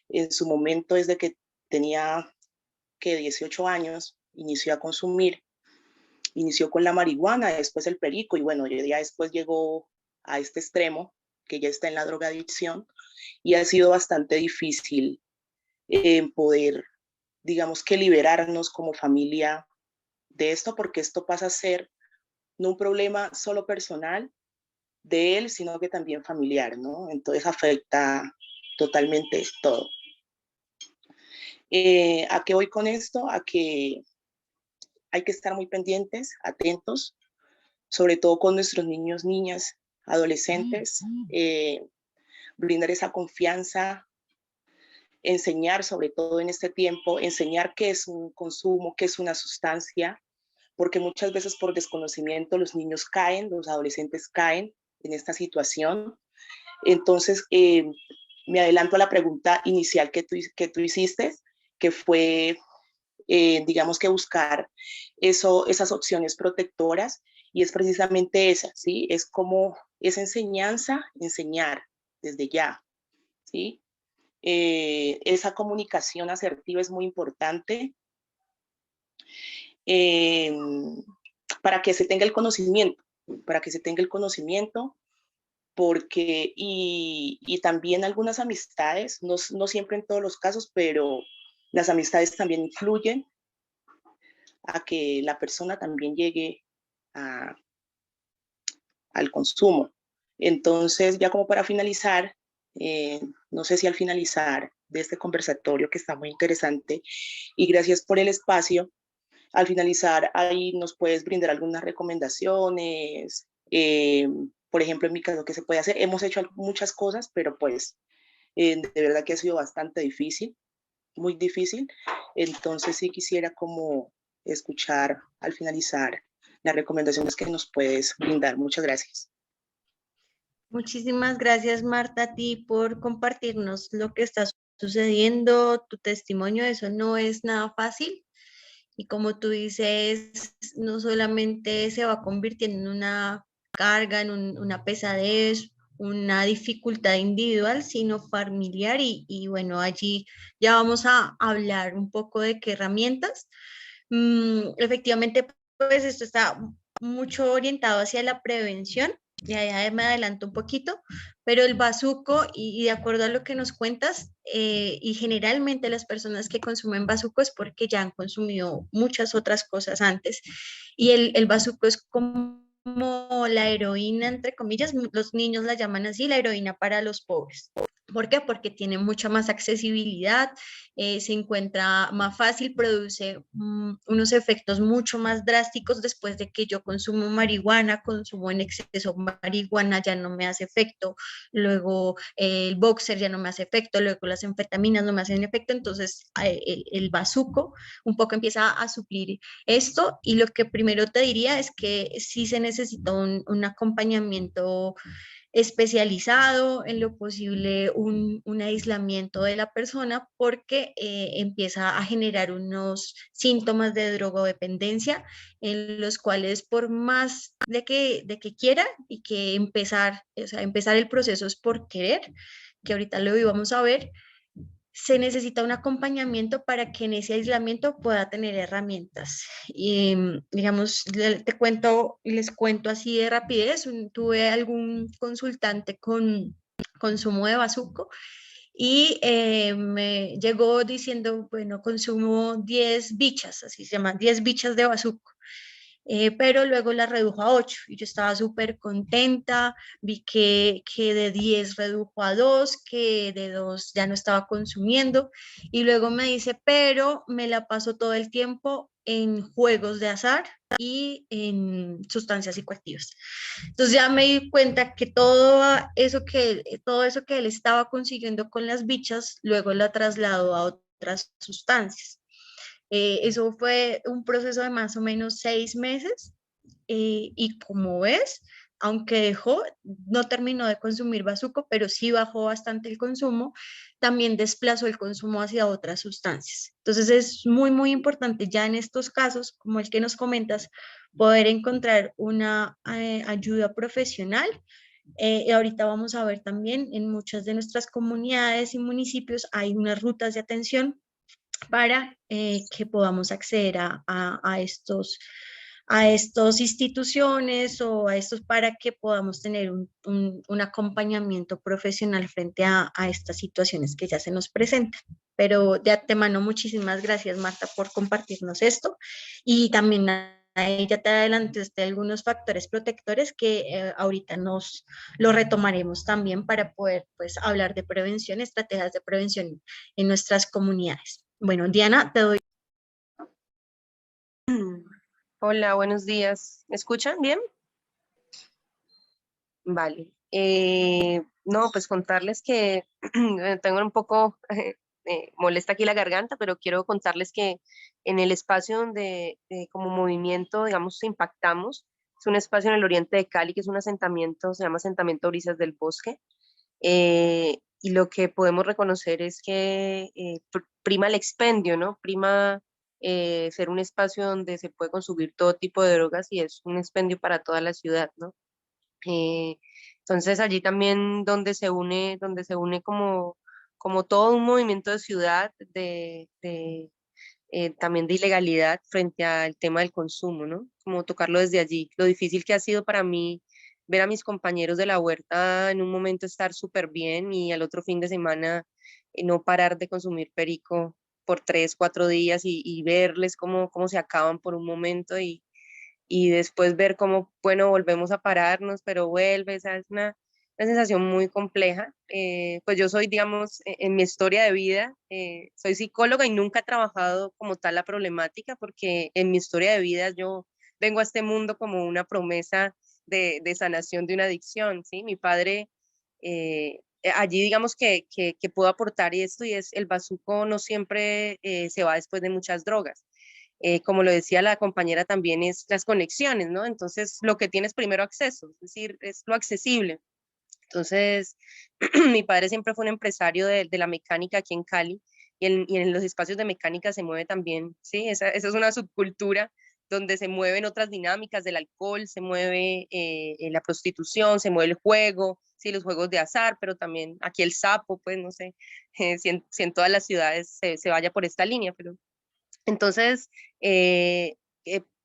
en su momento desde que tenía 18 años, inició a consumir, inició con la marihuana, después el perico y bueno, ya después llegó a este extremo que ya está en la drogadicción y ha sido bastante difícil poder, digamos que liberarnos como familia de esto, porque esto pasa a ser no un problema solo personal de él, sino que también familiar, ¿no? Entonces afecta totalmente todo. ¿A qué voy con esto? A que hay que estar muy pendientes, atentos, sobre todo con nuestros niños, niñas, adolescentes, brindar esa confianza, enseñar, sobre todo en este tiempo, enseñar qué es un consumo, qué es una sustancia, porque muchas veces por desconocimiento los niños caen, los adolescentes caen en esta situación. Entonces, me adelanto a la pregunta inicial que tú hiciste, que fue digamos que buscar esas opciones protectoras, y es precisamente esa, ¿sí? Es como esa enseñanza, enseñar desde ya, ¿sí? Esa comunicación asertiva es muy importante para que se tenga el conocimiento, porque, y también algunas amistades, no siempre en todos los casos, pero las amistades también influyen a que la persona también llegue al consumo. Entonces, ya como para finalizar, no sé si al finalizar de este conversatorio que está muy interesante, y gracias por el espacio, al finalizar ahí nos puedes brindar algunas recomendaciones, por ejemplo, en mi caso, ¿qué se puede hacer? Hemos hecho muchas cosas, pero pues de verdad que ha sido bastante difícil, muy difícil. Entonces sí quisiera como escuchar al finalizar las recomendaciones que nos puedes brindar. Muchas gracias. Muchísimas gracias, Marta, a ti por compartirnos lo que está sucediendo, tu testimonio. Eso no es nada fácil. Y como tú dices, no solamente se va convirtiendo en una carga, en una pesadez, una dificultad individual, sino familiar. Y bueno, allí ya vamos a hablar un poco de qué herramientas. Efectivamente, pues esto está mucho orientado hacia la prevención. Ya me adelanto un poquito, pero el bazuco, y de acuerdo a lo que nos cuentas, y generalmente las personas que consumen bazuco es porque ya han consumido muchas otras cosas antes, y el bazuco es como la heroína, entre comillas, los niños la llaman así, la heroína para los pobres. ¿Por qué? Porque tiene mucha más accesibilidad, se encuentra más fácil, produce unos efectos mucho más drásticos después de que yo consumo marihuana, consumo en exceso marihuana, ya no me hace efecto, luego el boxer ya no me hace efecto, luego las anfetaminas no me hacen efecto, entonces el bazuco un poco empieza a suplir esto, y lo que primero te diría es que sí se necesita un acompañamiento especializado, en lo posible un aislamiento de la persona, porque empieza a generar unos síntomas de drogodependencia en los cuales por más de que quiera y que empezar, o sea, empezar el proceso es por querer, que ahorita lo íbamos a ver, se necesita un acompañamiento para que en ese aislamiento pueda tener herramientas. Y digamos, les cuento así de rapidez, tuve algún consultante con consumo de bazuco y me llegó diciendo, bueno, consumo 10 bichas, así se llaman, 10 bichas de bazuco. Pero luego la redujo a 8 y yo estaba súper contenta, vi que de 10 redujo a 2, que de 2 ya no estaba consumiendo, y luego me dice, pero me la paso todo el tiempo en juegos de azar y en sustancias psicoactivas. Entonces ya me di cuenta que todo eso que él estaba consiguiendo con las bichas, luego la trasladó a otras sustancias. Eso fue un proceso de más o menos 6 meses, y como ves, aunque no terminó de consumir bazuco, pero sí bajó bastante el consumo, también desplazó el consumo hacia otras sustancias. Entonces es muy, muy importante ya en estos casos, como el que nos comentas, poder encontrar una ayuda profesional. Ahorita vamos a ver también en muchas de nuestras comunidades y municipios hay unas rutas de atención para que podamos acceder a estos instituciones o a estos para que podamos tener un acompañamiento profesional frente a estas situaciones que ya se nos presentan. Pero de antemano, muchísimas gracias, Marta, por compartirnos esto, y también ahí ya te adelantaste algunos factores protectores que ahorita lo retomaremos también para poder pues hablar de prevención, estrategias de prevención en nuestras comunidades. Bueno, Diana, te doy. Hola, buenos días. ¿Me escuchan bien? Vale. No, pues contarles que tengo un poco molesta aquí la garganta, pero quiero contarles que en el espacio donde como movimiento, digamos, impactamos, es un espacio en el oriente de Cali, que es un asentamiento, se llama Asentamiento Brisas del Bosque, y lo que podemos reconocer es que prima el expendio, ¿no? Prima ser un espacio donde se puede consumir todo tipo de drogas y es un expendio para toda la ciudad, ¿no? Entonces allí también donde se une como todo un movimiento de ciudad, también de ilegalidad frente al tema del consumo, ¿no? Como tocarlo desde allí. Lo difícil que ha sido para mí ver a mis compañeros de la huerta en un momento estar súper bien y al otro fin de semana no parar de consumir perico por 3, 4 días y verles cómo se acaban por un momento y después ver cómo, bueno, volvemos a pararnos, pero vuelve, esa es una sensación muy compleja. Pues yo soy, digamos, en mi historia de vida, soy psicóloga y nunca he trabajado como tal la problemática, porque en mi historia de vida yo vengo a este mundo como una promesa de sanación de una adicción, ¿sí? Mi padre, allí digamos que puedo aportar esto y es el bazuco no siempre se va después de muchas drogas. Como lo decía la compañera también, es las conexiones, ¿no? Entonces, lo que tienes primero acceso, es decir, es lo accesible. Entonces, mi padre siempre fue un empresario de la mecánica aquí en Cali y en los espacios de mecánica se mueve también, ¿sí? Esa es una subcultura donde se mueven otras dinámicas del alcohol, se mueve la prostitución, se mueve el juego, sí, los juegos de azar, pero también aquí el sapo, pues no sé si en todas las ciudades se vaya por esta línea, pero entonces,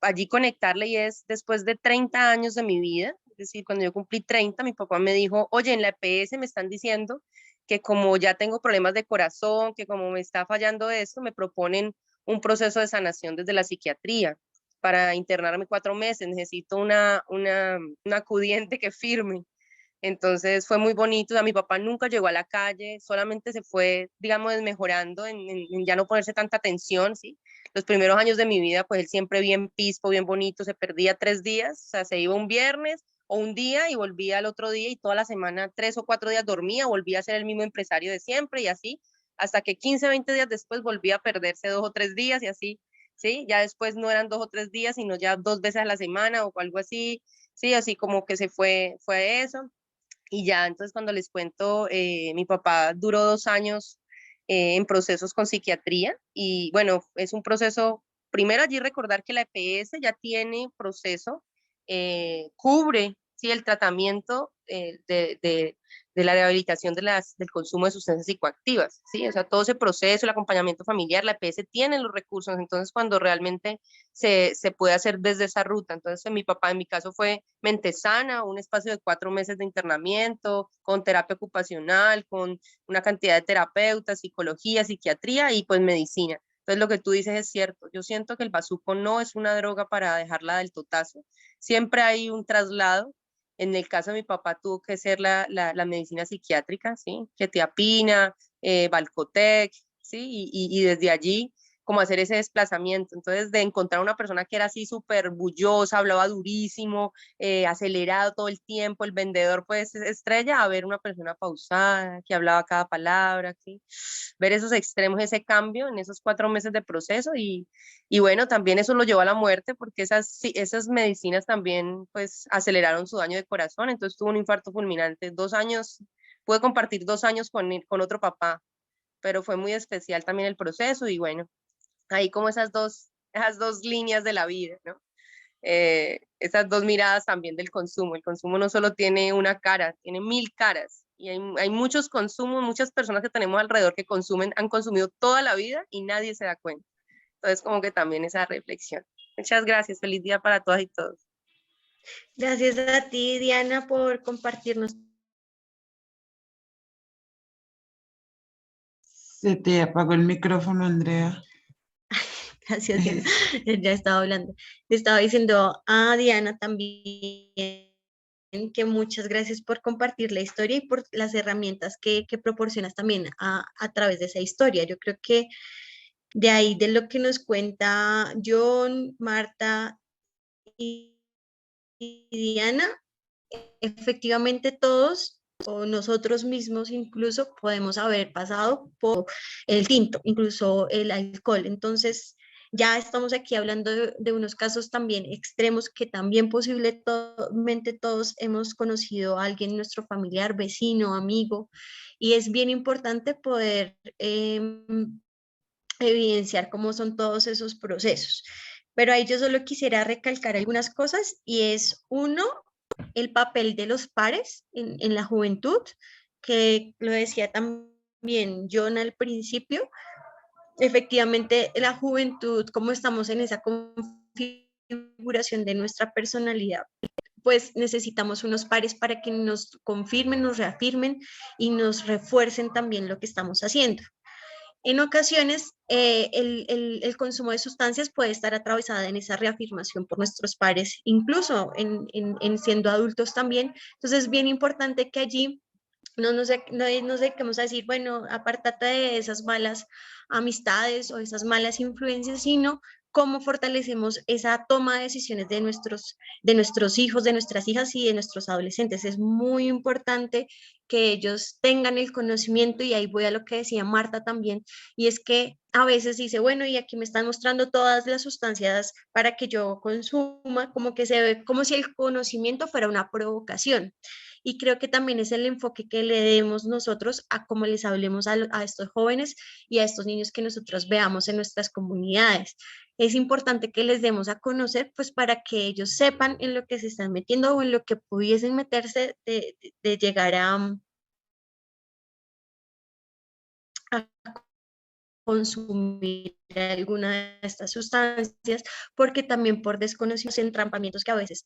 allí conectarle y es después de 30 años de mi vida, es decir, cuando yo cumplí 30, mi papá me dijo, oye, en la EPS me están diciendo que como ya tengo problemas de corazón, que como me está fallando esto, me proponen un proceso de sanación desde la psiquiatría para internarme 4 meses, necesito una acudiente que firme. Entonces fue muy bonito, mi papá nunca llegó a la calle, solamente se fue, digamos, mejorando en ya no ponerse tanta atención, ¿sí? Los primeros años de mi vida, pues él siempre bien pispo, bien bonito, se perdía 3 días, o sea, se iba un viernes o un día y volvía al otro día y toda la semana 3 o 4 días dormía, volvía a ser el mismo empresario de siempre y así, hasta que 15, 20 días después volvía a perderse 2 o 3 días y así, ¿sí? Ya después no eran 2 o 3 días, sino ya 2 veces a la semana o algo así, ¿sí? Así como que fue eso. Y ya, entonces cuando les cuento, mi papá duró 2 años en procesos con psiquiatría y bueno, es un proceso, primero allí recordar que la EPS ya tiene proceso, cubre, sí, el tratamiento de la rehabilitación del consumo de sustancias psicoactivas, sí, o sea, todo ese proceso, el acompañamiento familiar, la EPS tiene los recursos, entonces cuando realmente se puede hacer desde esa ruta. Entonces, mi papá en mi caso fue mente sana, un espacio de 4 meses de internamiento, con terapia ocupacional, con una cantidad de terapeutas, psicología, psiquiatría y pues medicina. Entonces, lo que tú dices es cierto. Yo siento que el bazuco no es una droga para dejarla del totazo. Siempre hay un traslado. En el caso de mi papá tuvo que ser la medicina psiquiátrica, ¿sí? Ketiapina, Valcotec, ¿sí? Y desde allí como hacer ese desplazamiento. Entonces, de encontrar una persona que era así súper bullosa, hablaba durísimo, acelerado todo el tiempo, el vendedor pues estrella, a ver una persona pausada, que hablaba cada palabra, ¿sí? Ver esos extremos, ese cambio en esos 4 meses de proceso y bueno, también eso lo llevó a la muerte porque esas medicinas también pues aceleraron su daño de corazón, entonces tuvo un infarto fulminante, 2 años, pude compartir 2 años con otro papá, pero fue muy especial también el proceso y bueno, ahí como esas dos líneas de la vida, ¿no? Esas dos miradas también del consumo. El consumo no solo tiene una cara, tiene 1000 caras. Y hay muchos consumos, muchas personas que tenemos alrededor que consumen, han consumido toda la vida y nadie se da cuenta. Entonces, como que también esa reflexión. Muchas gracias. Feliz día para todas y todos. Gracias a ti, Diana, por compartirnos. Se te apagó el micrófono, Andrea. Gracias, Diana. Ya estaba hablando. Le estaba diciendo a Diana también que muchas gracias por compartir la historia y por las herramientas que proporcionas también a través de esa historia. Yo creo que de ahí, de lo que nos cuenta John, Marta y Diana, efectivamente todos o nosotros mismos incluso podemos haber pasado por el tinto, incluso el alcohol. Entonces, ya estamos aquí hablando de unos casos también extremos que también posiblemente todos hemos conocido a alguien, nuestro familiar, vecino, amigo, y es bien importante poder evidenciar cómo son todos esos procesos. Pero ahí yo solo quisiera recalcar algunas cosas y es uno, el papel de los pares en la juventud, que lo decía también John al principio. Efectivamente, la juventud, como estamos en esa configuración de nuestra personalidad, pues necesitamos unos pares para que nos confirmen, nos reafirmen y nos refuercen también lo que estamos haciendo. En ocasiones, el consumo de sustancias puede estar atravesada en esa reafirmación por nuestros pares, incluso en siendo adultos también. Entonces, es bien importante que allí no nos dediquemos a decir, bueno, apártate de esas malas amistades o esas malas influencias, sino cómo fortalecemos esa toma de decisiones de nuestros hijos, de nuestras hijas y de nuestros adolescentes. Es muy importante que ellos tengan el conocimiento, y ahí voy a lo que decía Marta también, y es que a veces dice, bueno, y aquí me están mostrando todas las sustancias para que yo consuma, como que se ve como si el conocimiento fuera una provocación. Y creo que también es el enfoque que le demos nosotros a cómo les hablemos a estos jóvenes y a estos niños que nosotros veamos en nuestras comunidades. Es importante que les demos a conocer, pues para que ellos sepan en lo que se están metiendo o en lo que pudiesen meterse de llegar a consumir alguna de estas sustancias, porque también por desconocidos entrampamientos que a veces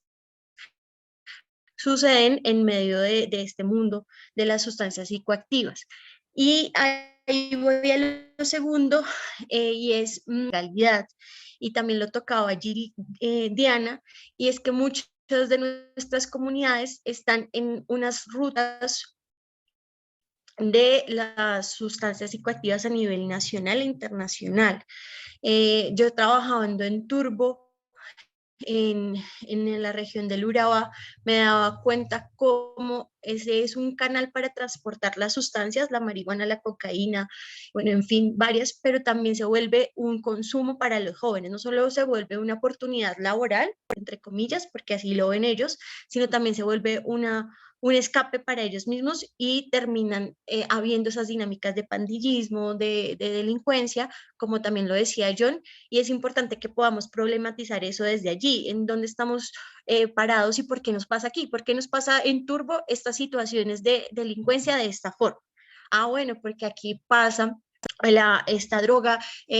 suceden en medio de este mundo de las sustancias psicoactivas. Y ahí voy a lo segundo, y es realidad. Y también lo tocaba allí Diana, y es que muchas de nuestras comunidades están en unas rutas de las sustancias psicoactivas a nivel nacional e internacional. Yo trabajando en Turbo, en la región del Urabá, me daba cuenta cómo ese es un canal para transportar las sustancias, la marihuana, la cocaína, bueno, en fin, varias, pero también se vuelve un consumo para los jóvenes. No solo se vuelve una oportunidad laboral, entre comillas, porque así lo ven ellos, sino también se vuelve un escape para ellos mismos, y terminan habiendo esas dinámicas de pandillismo, de delincuencia, como también lo decía John, y es importante que podamos problematizar eso desde allí, en dónde estamos parados y por qué nos pasa aquí, por qué nos pasa en Turbo estas situaciones de delincuencia de esta forma. Ah, bueno, porque aquí pasa esta droga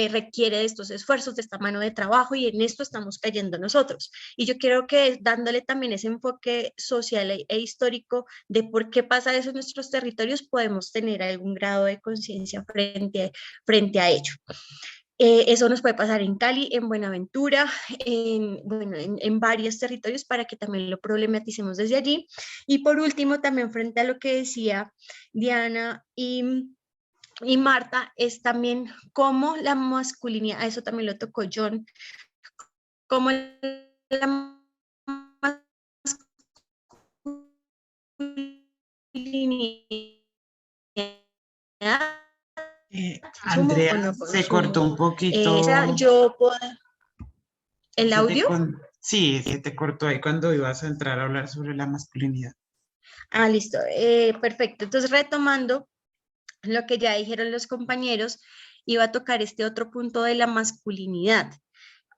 requiere de estos esfuerzos, de esta mano de trabajo, y en esto estamos cayendo nosotros. Y yo creo que dándole también ese enfoque social e histórico de por qué pasa eso en nuestros territorios, podemos tener algún grado de conciencia frente a ello. Eso nos puede pasar en Cali, en Buenaventura, bueno, en varios territorios, para que también lo problematicemos desde allí. Y por último, también frente a lo que decía Diana y Marta, es también cómo la masculinidad, a eso también lo tocó John, cómo la masculinidad consumo o Andrea, no se cortó consumo. un poquito. Yo puedo... ¿El audio? Sí, se te cortó ahí cuando ibas a entrar a hablar sobre la masculinidad. Ah, listo. Perfecto. Entonces, retomando lo que ya dijeron los compañeros, iba a tocar este otro punto de la masculinidad.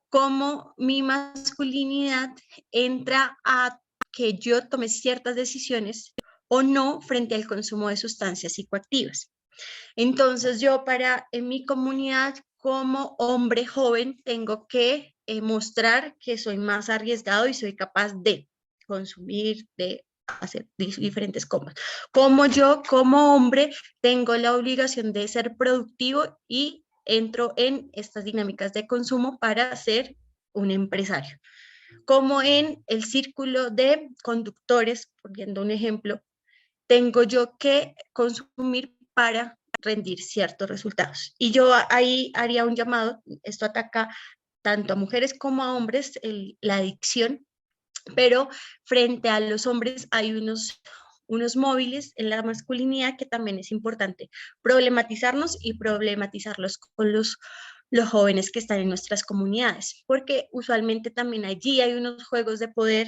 Cómo mi masculinidad entra a que yo tome ciertas decisiones o no frente al consumo de sustancias psicoactivas. Entonces, yo en mi comunidad, como hombre joven, tengo que mostrar que soy más arriesgado y soy capaz de consumir, de hacer diferentes cosas. Como yo, como hombre, tengo la obligación de ser productivo y entro en estas dinámicas de consumo para ser un empresario. Como en el círculo de conductores, poniendo un ejemplo, tengo yo que consumir para rendir ciertos resultados. Y yo ahí haría un llamado, esto ataca tanto a mujeres como a hombres, la adicción, pero frente a los hombres hay unos móviles en la masculinidad que también es importante problematizarnos y problematizarlos con los jóvenes que están en nuestras comunidades, porque usualmente también allí hay unos juegos de poder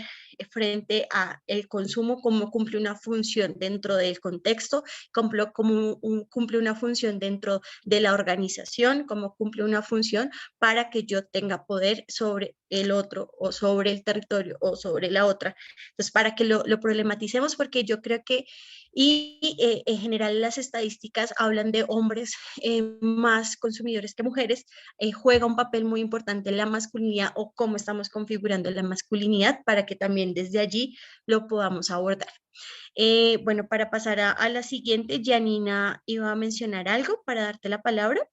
frente a el consumo, cómo cumple una función dentro del contexto, cumple una función dentro de la organización, cómo cumple una función para que yo tenga poder sobre el otro o sobre el territorio o sobre la otra. Entonces, para que lo problematicemos, porque yo creo que, en general las estadísticas hablan de hombres más consumidores que mujeres, juega un papel muy importante en la masculinidad o cómo estamos configurando la masculinidad para que también desde allí lo podamos abordar. Bueno, para pasar a la siguiente, Janina iba a mencionar algo para darte la palabra.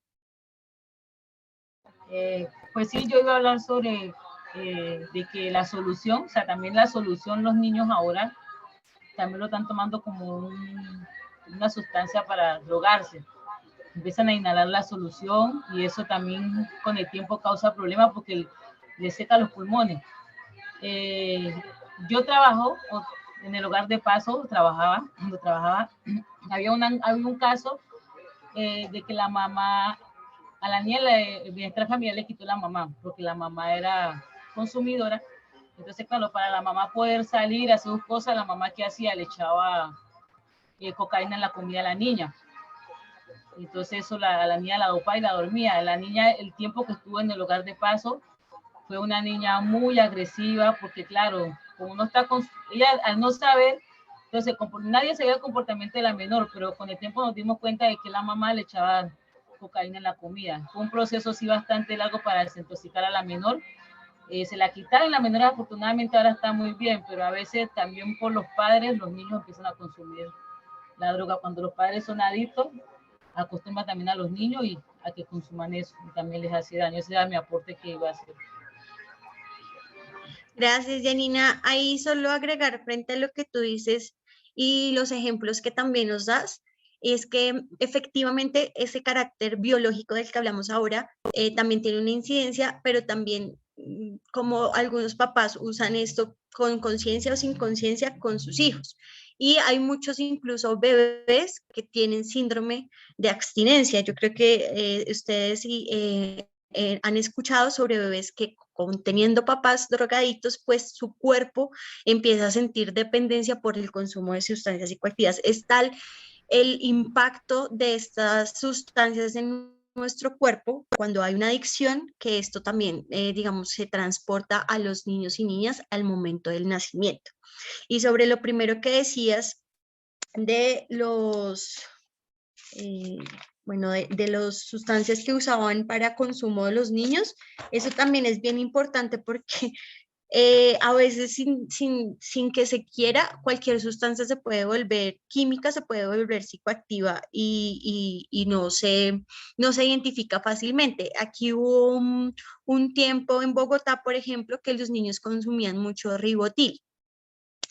Pues sí, yo iba a hablar sobre de que la solución, o sea, también la solución los niños ahora también lo están tomando como una sustancia para drogarse. Empiezan a inhalar la solución y eso también con el tiempo causa problemas porque le seca los pulmones. Yo trabajo en el hogar de paso, cuando trabajaba, había un caso de que la mamá, a la niña el bienestar familiar le quitó la mamá, porque la mamá era consumidora. Entonces, claro, para la mamá poder salir a hacer sus cosas, la mamá que hacía le echaba cocaína en la comida a la niña. Entonces eso a la niña la dopaba y la dormía. La niña, el tiempo que estuvo en el hogar de paso, fue una niña muy agresiva, porque claro, como no está con ella, al no saber, entonces nadie sabía el comportamiento de la menor, pero con el tiempo nos dimos cuenta de que la mamá le echaba cocaína en la comida. Fue un proceso sí bastante largo para desintoxicar a la menor. Se la quitaron, la menor afortunadamente ahora está muy bien, pero a veces también por los padres los niños empiezan a consumir la droga. Cuando los padres son adictos, acostumbran también a los niños y a que consuman eso, y también les hace daño. Ese era mi aporte que iba a hacer. Gracias, Janina. Ahí solo agregar frente a lo que tú dices y los ejemplos que también nos das, es que efectivamente ese carácter biológico del que hablamos ahora también tiene una incidencia, pero también como algunos papás usan esto con conciencia o sin conciencia con sus hijos. Y hay muchos incluso bebés que tienen síndrome de abstinencia. Yo creo que ustedes han escuchado sobre bebés que teniendo papás drogadictos, pues su cuerpo empieza a sentir dependencia por el consumo de sustancias psicoactivas. Es tal el impacto de estas sustancias en nuestro cuerpo cuando hay una adicción, que esto también, digamos, se transporta a los niños y niñas al momento del nacimiento. Y sobre lo primero que decías de los, bueno, de las sustancias que usaban para consumo de los niños, eso también es bien importante porque a veces sin que se quiera, cualquier sustancia se puede volver química, se puede volver psicoactiva y no se identifica fácilmente. Aquí hubo un tiempo en Bogotá, por ejemplo, que los niños consumían mucho Ribotil.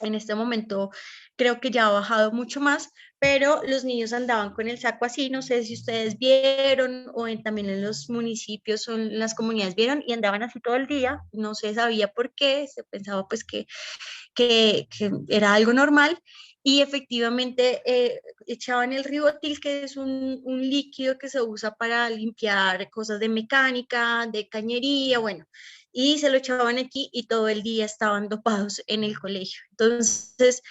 En este momento creo que ya ha bajado mucho más, pero los niños andaban con el saco así, no sé si ustedes vieron o también en los municipios o en las comunidades vieron, y andaban así todo el día, no se sabía por qué, se pensaba pues que era algo normal, y efectivamente echaban el Ribotil, que es un líquido que se usa para limpiar cosas de mecánica, de cañería, bueno, y se lo echaban aquí y todo el día estaban dopados en el colegio. Entonces,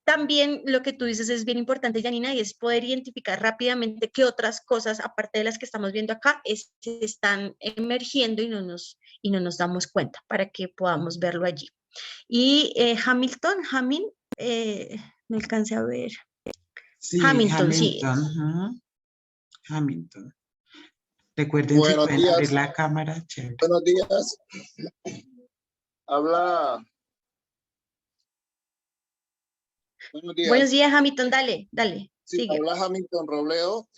también lo que tú dices es bien importante, Janina, y es poder identificar rápidamente qué otras cosas, aparte de las que estamos viendo acá, están emergiendo y no nos damos cuenta para que podamos verlo allí. Y Hamilton, me alcancé a ver. Sí, Hamilton, sí. Hamilton. Recuerden si pueden abrir la cámara. Chévere. Buenos días. Habla. Buenos días, Hamilton, dale. Sí, sigue. Habla Hamilton Robledo,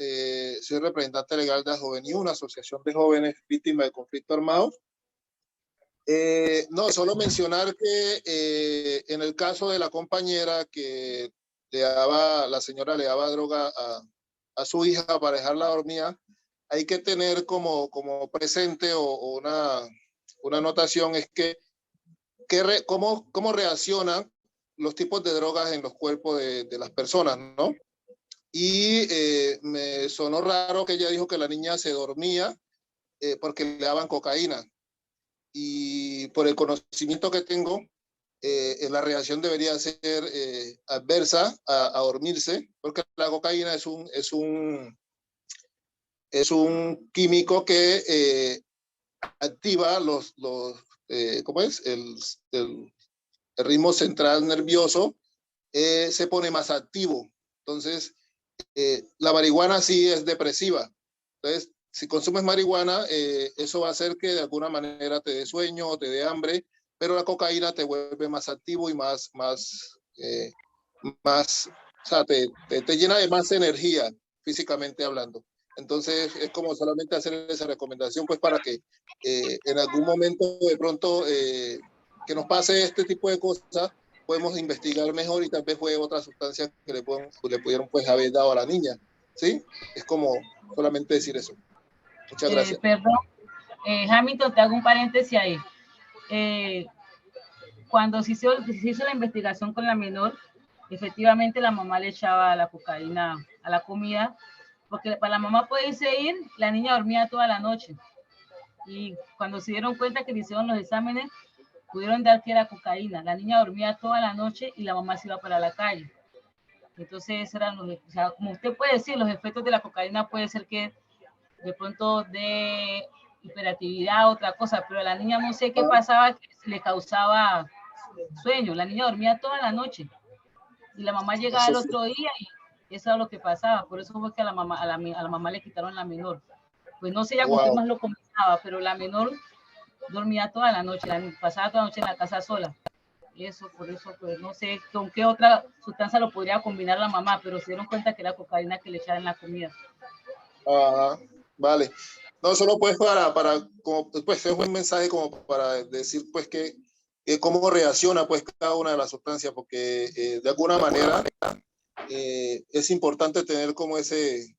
soy representante legal de Juvenil, una asociación de jóvenes víctimas de conflicto armado. No, solo mencionar que en el caso de la compañera que la señora le daba droga a su hija para dejarla dormida, hay que tener como presente o una anotación, es que cómo reaccionan los tipos de drogas en los cuerpos de las personas, ¿no? Y me sonó raro que ella dijo que la niña se dormía porque le daban cocaína. Y por el conocimiento que tengo, la reacción debería ser adversa a dormirse, porque la cocaína es un químico que activa ¿cómo es? El ritmo central nervioso se pone más activo. Entonces, la marihuana sí es depresiva. Entonces, si consumes marihuana, eso va a hacer que de alguna manera te dé sueño o te dé hambre, pero la cocaína te vuelve más activo y más, o sea, te llena de más energía, físicamente hablando. Entonces, es como solamente hacer esa recomendación, pues para que en algún momento de pronto que nos pase este tipo de cosas, podemos investigar mejor y tal vez fue otra sustancia que le pudieron pues haber dado a la niña, ¿sí? Es como solamente decir eso. Muchas gracias. Perdón, Hamilton, te hago un paréntesis ahí. Cuando se hizo la investigación con la menor, efectivamente la mamá le echaba la cocaína a la comida, porque para la mamá poderse ir, la niña dormía toda la noche. Y cuando se dieron cuenta que le hicieron los exámenes, pudieron dar que era cocaína. La niña dormía toda la noche y la mamá se iba para la calle. Entonces, eran o sea, como usted puede decir, los efectos de la cocaína puede ser que de pronto de hiperactividad, otra cosa, pero a la niña no sé qué pasaba, que le causaba sueño. La niña dormía toda la noche y la mamá llegaba el otro día y eso era lo que pasaba. Por eso fue que a la mamá le quitaron la menor. Pues no sé ya con qué más lo combinaba, pero la menor dormía toda la noche, pasaba toda la noche en la casa sola. Eso, por eso, pues no sé con qué otra sustancia lo podría combinar la mamá, pero se dieron cuenta que era cocaína que le echaban en la comida. Vale. No, solo pues como, pues es un mensaje como para decir pues que cómo reacciona pues cada una de las sustancias, porque de alguna manera es importante tener como ese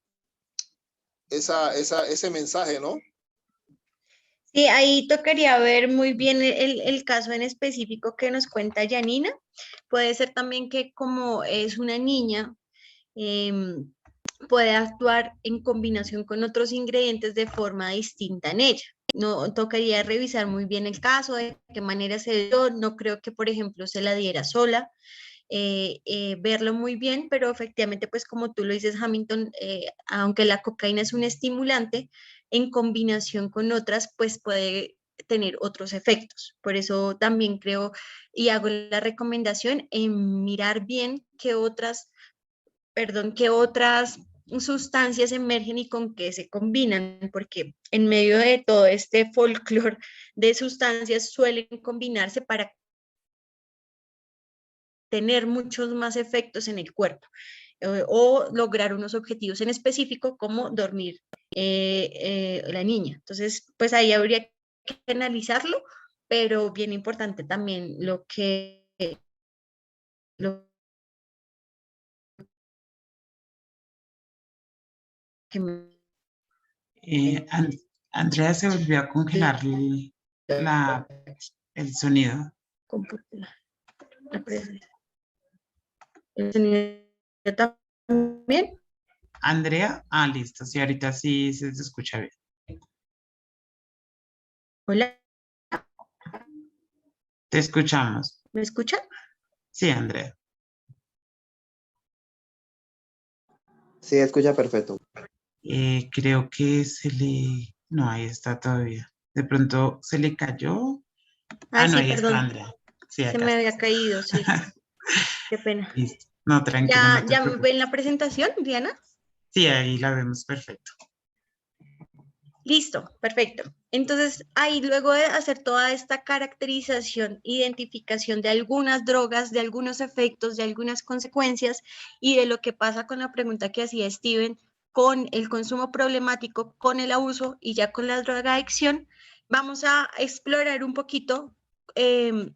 mensaje, ¿no? Sí, ahí tocaría ver muy bien el caso en específico que nos cuenta Yanina. Puede ser también que como es una niña, puede actuar en combinación con otros ingredientes de forma distinta en ella. No, tocaría revisar muy bien el caso, de qué manera se dio. No creo que, por ejemplo, se la diera sola. Verlo muy bien, pero efectivamente, pues como tú lo dices, Hamilton, aunque la cocaína es un estimulante, en combinación con otras, pues puede tener otros efectos. Por eso también creo y hago la recomendación en mirar bien qué otras sustancias emergen y con qué se combinan, porque en medio de todo este folclore de sustancias suelen combinarse para tener muchos más efectos en el cuerpo o lograr unos objetivos en específico como dormir la niña. Entonces, pues ahí habría que analizarlo, pero bien importante también lo que Andrea se volvió a congelar el sonido. ¿El sonido también? Andrea, listo, sí, ahorita sí se escucha bien. Hola. Te escuchamos. ¿Me escuchan? Sí, Andrea. Sí, escucha perfecto. Creo que no, ahí está todavía. De pronto se le cayó. No, sí, ahí perdón. está Andrea. Sí, se me había caído, sí. Qué pena. Listo. No, tranquila. ¿Ya ven la presentación, Diana? Sí, ahí la vemos perfecto. Listo, perfecto. Entonces, ahí luego de hacer toda esta caracterización, identificación de algunas drogas, de algunos efectos, de algunas consecuencias y de lo que pasa con la pregunta que hacía Steven, con el consumo problemático, con el abuso y ya con la drogadicción, vamos a explorar un poquito qué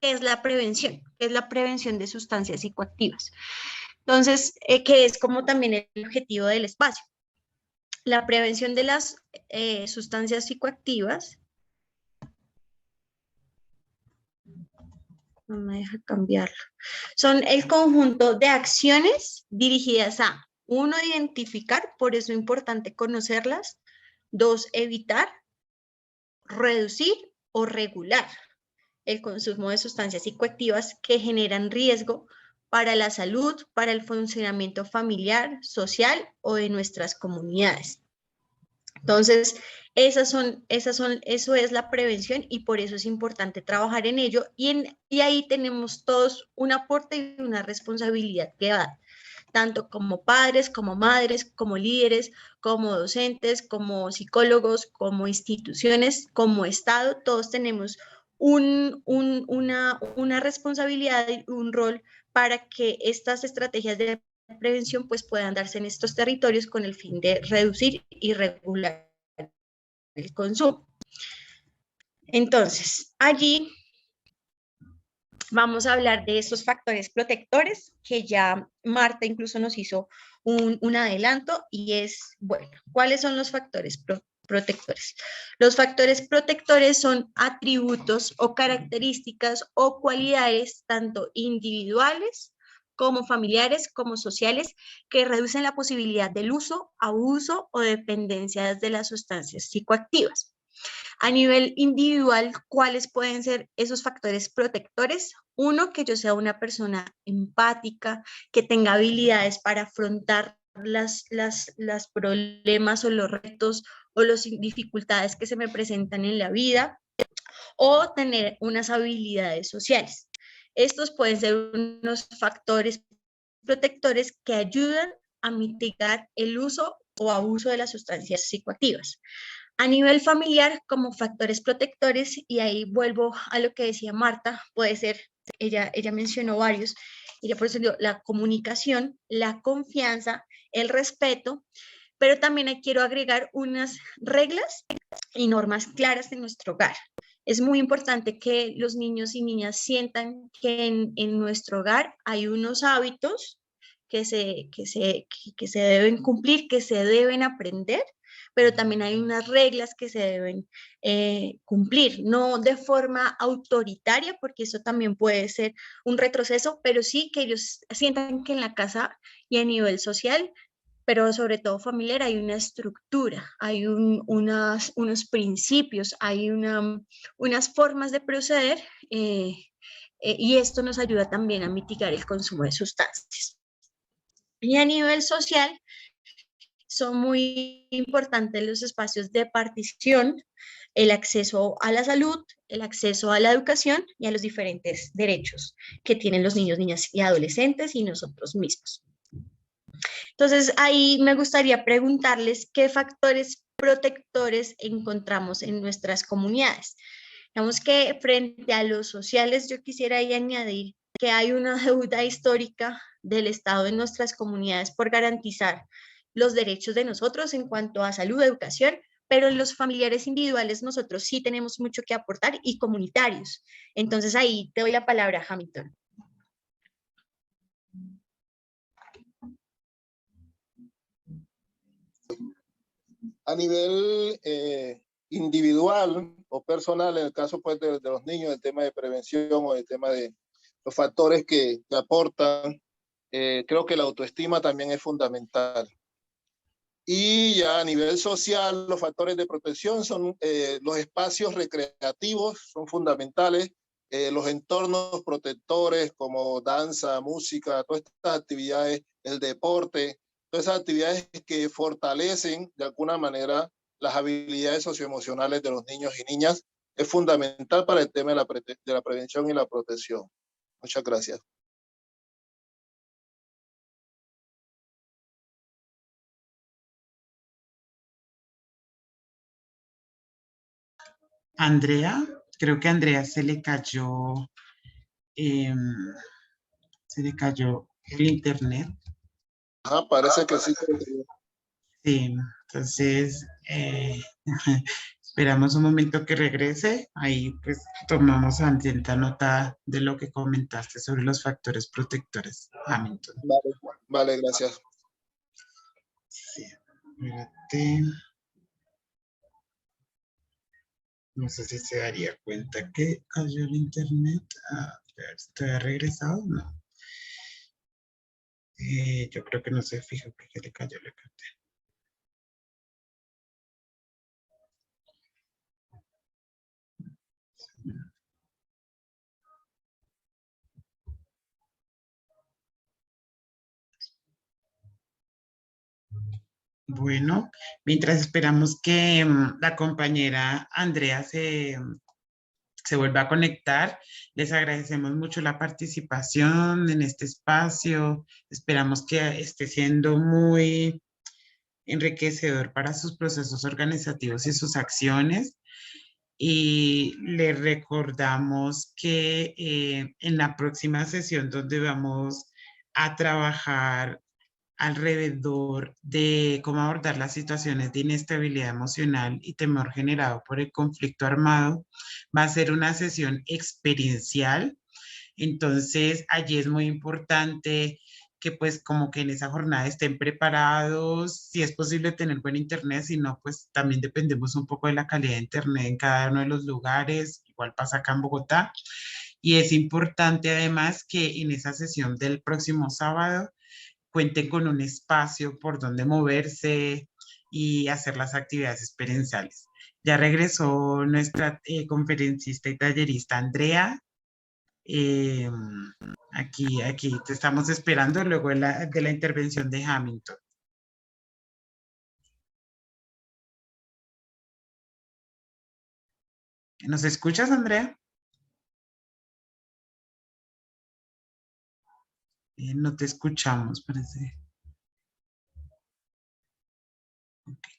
es la prevención, de sustancias psicoactivas. Entonces, que es como también el objetivo del espacio. La prevención de las sustancias psicoactivas, no me deja cambiarlo, son el conjunto de acciones dirigidas a, 1, identificar, por eso es importante conocerlas, 2, evitar, reducir o regular el consumo de sustancias psicoactivas que generan riesgo para la salud, para el funcionamiento familiar, social o de nuestras comunidades. Entonces, eso es la prevención y por eso es importante trabajar en ello y ahí tenemos todos un aporte y una responsabilidad que dar, tanto como padres, como madres, como líderes, como docentes, como psicólogos, como instituciones, como Estado, todos tenemos una responsabilidad y un rol para que estas estrategias de prevención pues puedan darse en estos territorios con el fin de reducir y regular el consumo. Entonces, allí vamos a hablar de esos factores protectores que ya Marta incluso nos hizo un adelanto y es, bueno, ¿cuáles son los factores protectores? Los factores protectores son atributos o características o cualidades tanto individuales como familiares, como sociales, que reducen la posibilidad del uso, abuso o dependencia de las sustancias psicoactivas. A nivel individual, ¿cuáles pueden ser esos factores protectores? Uno, que yo sea una persona empática, que tenga habilidades para afrontar las problemas o los retos o las dificultades que se me presentan en la vida, o tener unas habilidades sociales. Estos pueden ser unos factores protectores que ayudan a mitigar el uso o abuso de las sustancias psicoactivas. A nivel familiar, como factores protectores, y ahí vuelvo a lo que decía Marta, puede ser, ella mencionó varios, y por eso digo, la comunicación, la confianza, el respeto, pero también quiero agregar unas reglas y normas claras en nuestro hogar. Es muy importante que los niños y niñas sientan que en nuestro hogar hay unos hábitos que se deben cumplir, que se deben aprender, pero también hay unas reglas que se deben cumplir, no de forma autoritaria, porque eso también puede ser un retroceso, pero sí que ellos sientan que en la casa y a nivel social, pero sobre todo familiar, hay una estructura, hay unos principios, hay unas formas de proceder y esto nos ayuda también a mitigar el consumo de sustancias. Y a nivel social, son muy importantes los espacios de participación, el acceso a la salud, el acceso a la educación y a los diferentes derechos que tienen los niños, niñas y adolescentes y nosotros mismos. Entonces, ahí me gustaría preguntarles qué factores protectores encontramos en nuestras comunidades. Digamos que frente a los sociales, yo quisiera ahí añadir que hay una deuda histórica del Estado en nuestras comunidades por garantizar los derechos de nosotros en cuanto a salud, educación, pero en los familiares individuales nosotros sí tenemos mucho que aportar y comunitarios. Entonces ahí te doy la palabra, Hamilton. A nivel individual o personal, en el caso pues, de los niños, el tema de prevención o el tema de los factores que aportan, creo que la autoestima también es fundamental. Y ya a nivel social, los factores de protección son los espacios recreativos, son fundamentales, los entornos protectores como danza, música, todas estas actividades, el deporte, todas esas actividades que fortalecen de alguna manera las habilidades socioemocionales de los niños y niñas, es fundamental para el tema de la prevención y la protección. Muchas gracias. Andrea, creo que a Andrea se le cayó el internet. Ajá, parece que sí. Sí, entonces esperamos un momento que regrese. Ahí pues tomamos atenta nota de lo que comentaste sobre los factores protectores. Hamilton. Vale, gracias. Sí, espérate. No sé si se daría cuenta que cayó el internet. A ver, ¿te ha regresado? No. Yo creo que no se fija porque le cayó la cartera. Bueno, mientras esperamos que la compañera Andrea se vuelva a conectar, les agradecemos mucho la participación en este espacio. Esperamos que esté siendo muy enriquecedor para sus procesos organizativos y sus acciones. Y le recordamos que en la próxima sesión donde vamos a trabajar alrededor de cómo abordar las situaciones de inestabilidad emocional y temor generado por el conflicto armado, va a ser una sesión experiencial. Entonces, allí es muy importante que pues como que en esa jornada estén preparados, si es posible tener buen internet, si no, pues también dependemos un poco de la calidad de internet en cada uno de los lugares, igual pasa acá en Bogotá. Y es importante además que en esa sesión del próximo sábado cuenten con un espacio por donde moverse y hacer las actividades experienciales. Ya regresó nuestra conferencista y tallerista Andrea. Eh, aquí te estamos esperando luego de la intervención de Hamilton. ¿Nos escuchas, Andrea? No te escuchamos, parece. Okay.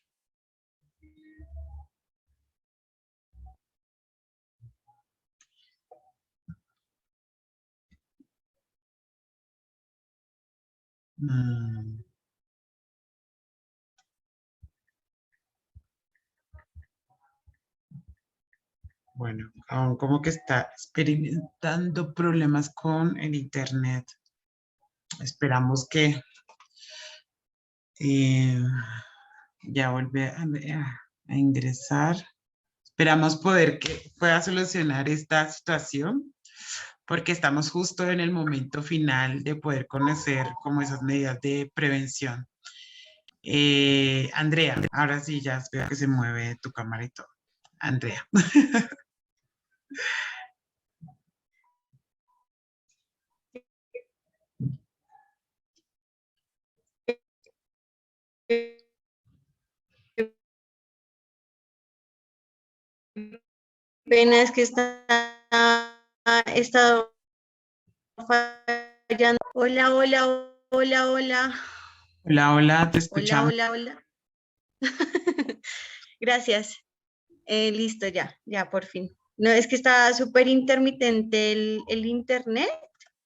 Bueno, aún como que está experimentando problemas con el internet. Esperamos que ya vuelve a ingresar. Esperamos que pueda solucionar esta situación porque estamos justo en el momento final de poder conocer como esas medidas de prevención. Andrea, ahora sí ya veo que se mueve tu cámara y todo. Andrea. Pena es que está estado fallando. Hola, hola, hola, hola. Hola, hola, te Hola, escuchamos. hola, hola. Gracias. Listo, ya por fin. No, es que está súper intermitente el internet.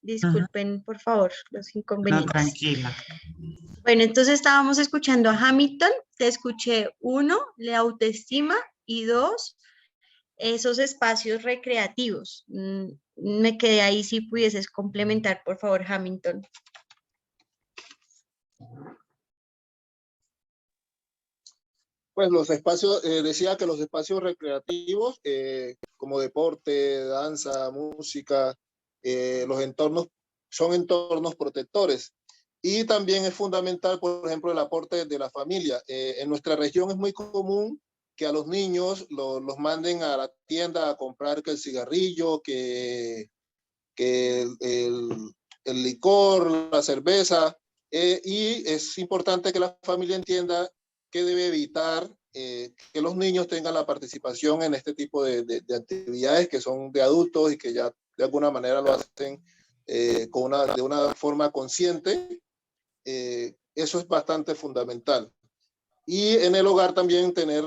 Disculpen, por favor, los No, inconvenientes. tranquila. Bueno, entonces estábamos escuchando a Hamilton. Te escuché 1, la autoestima, y 2, esos espacios recreativos. Me quedé ahí, si pudieses complementar, por favor, Hamilton. Pues los espacios, decía que los espacios recreativos, como deporte, danza, música, los entornos son entornos protectores. Y también es fundamental, por ejemplo, el aporte de la familia. En nuestra región es muy común que a los niños los manden a la tienda a comprar que el cigarrillo, que el licor, la cerveza, y es importante que la familia entienda que debe evitar que los niños tengan la participación en este tipo de actividades que son de adultos y que ya de alguna manera lo hacen de una forma consciente. Eso es bastante fundamental. Y en el hogar también tener,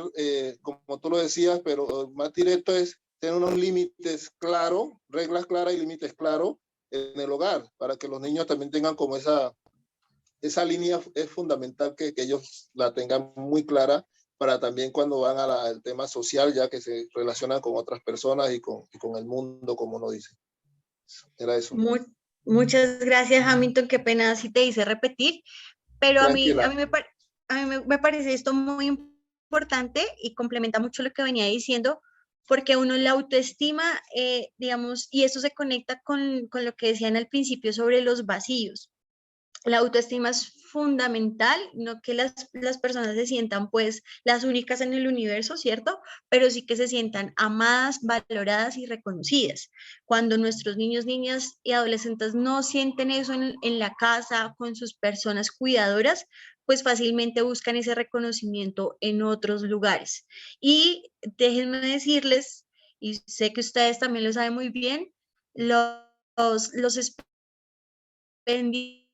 como tú lo decías, pero más directo es tener unos límites claros, reglas claras y límites claros en el hogar, para que los niños también tengan como esa línea. Es fundamental que ellos la tengan muy clara para también cuando van al tema social, ya que se relacionan con otras personas y con el mundo, como uno dice. Era eso. Muchas gracias, Hamilton. Qué pena si te hice repetir, pero a mí me parece esto muy importante y complementa mucho lo que venía diciendo, porque uno la autoestima, digamos, y eso se conecta con lo que decían al principio sobre los vacíos. La autoestima es fundamental, no que las personas se sientan pues las únicas en el universo, ¿cierto? Pero sí que se sientan amadas, valoradas y reconocidas. Cuando nuestros niños, niñas y adolescentes no sienten eso en la casa, con sus personas cuidadoras, pues fácilmente buscan ese reconocimiento en otros lugares. Y déjenme decirles, y sé que ustedes también lo saben muy bien, los expendios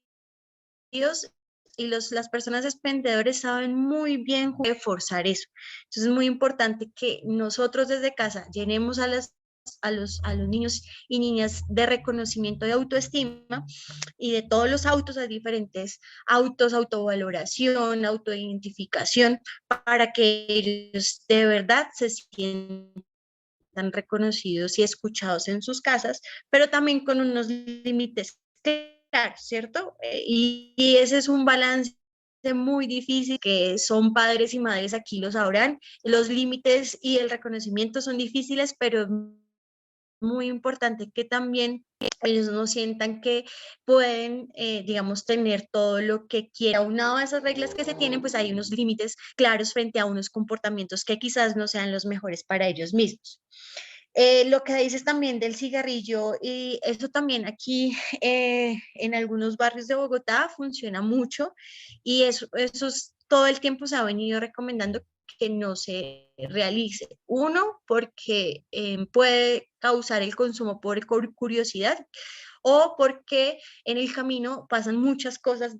y las personas expendedores saben muy bien reforzar eso. Entonces es muy importante que nosotros desde casa llenemos a los niños y niñas de reconocimiento de autoestima y de todos los autos, a diferentes autos, autovaloración, autoidentificación, para que ellos de verdad se sientan reconocidos y escuchados en sus casas, pero también con unos límites claros, ¿cierto? Y ese es un balance muy difícil, que son padres y madres aquí lo sabrán. Los límites y el reconocimiento son difíciles, pero muy importante que también ellos no sientan que pueden, digamos, tener todo lo que quieran. Aunado a esas reglas que se tienen, pues hay unos límites claros frente a unos comportamientos que quizás no sean los mejores para ellos mismos. Lo que dices también del cigarrillo, y eso también aquí en algunos barrios de Bogotá funciona mucho, y eso todo el tiempo se ha venido recomendando que no se realice. Uno, porque puede causar el consumo por curiosidad, o porque en el camino pasan muchas cosas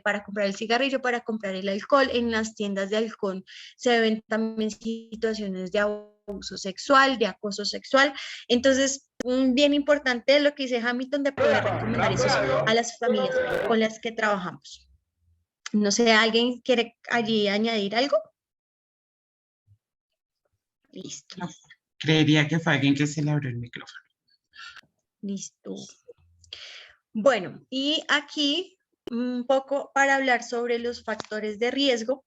para comprar el cigarrillo, para comprar el alcohol. En las tiendas de alcohol se ven también situaciones de abuso sexual, de acoso sexual. Entonces, bien importante lo que dice Hamilton, de poder recomendar eso a las familias con las que trabajamos. No sé, ¿alguien quiere allí añadir algo? Listo. No, creería que fue alguien que se le abrió el micrófono. Listo. Bueno, y aquí un poco para hablar sobre los factores de riesgo,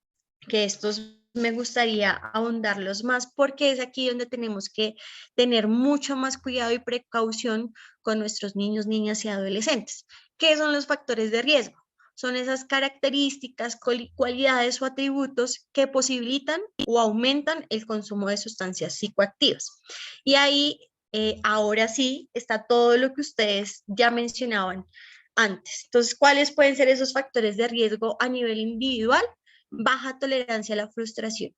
que estos me gustaría ahondarlos más, porque es aquí donde tenemos que tener mucho más cuidado y precaución con nuestros niños, niñas y adolescentes. ¿Qué son los factores de riesgo? Son esas características, cualidades o atributos que posibilitan o aumentan el consumo de sustancias psicoactivas. Y ahí, ahora sí, está todo lo que ustedes ya mencionaban antes. Entonces, ¿cuáles pueden ser esos factores de riesgo a nivel individual? Baja tolerancia a la frustración.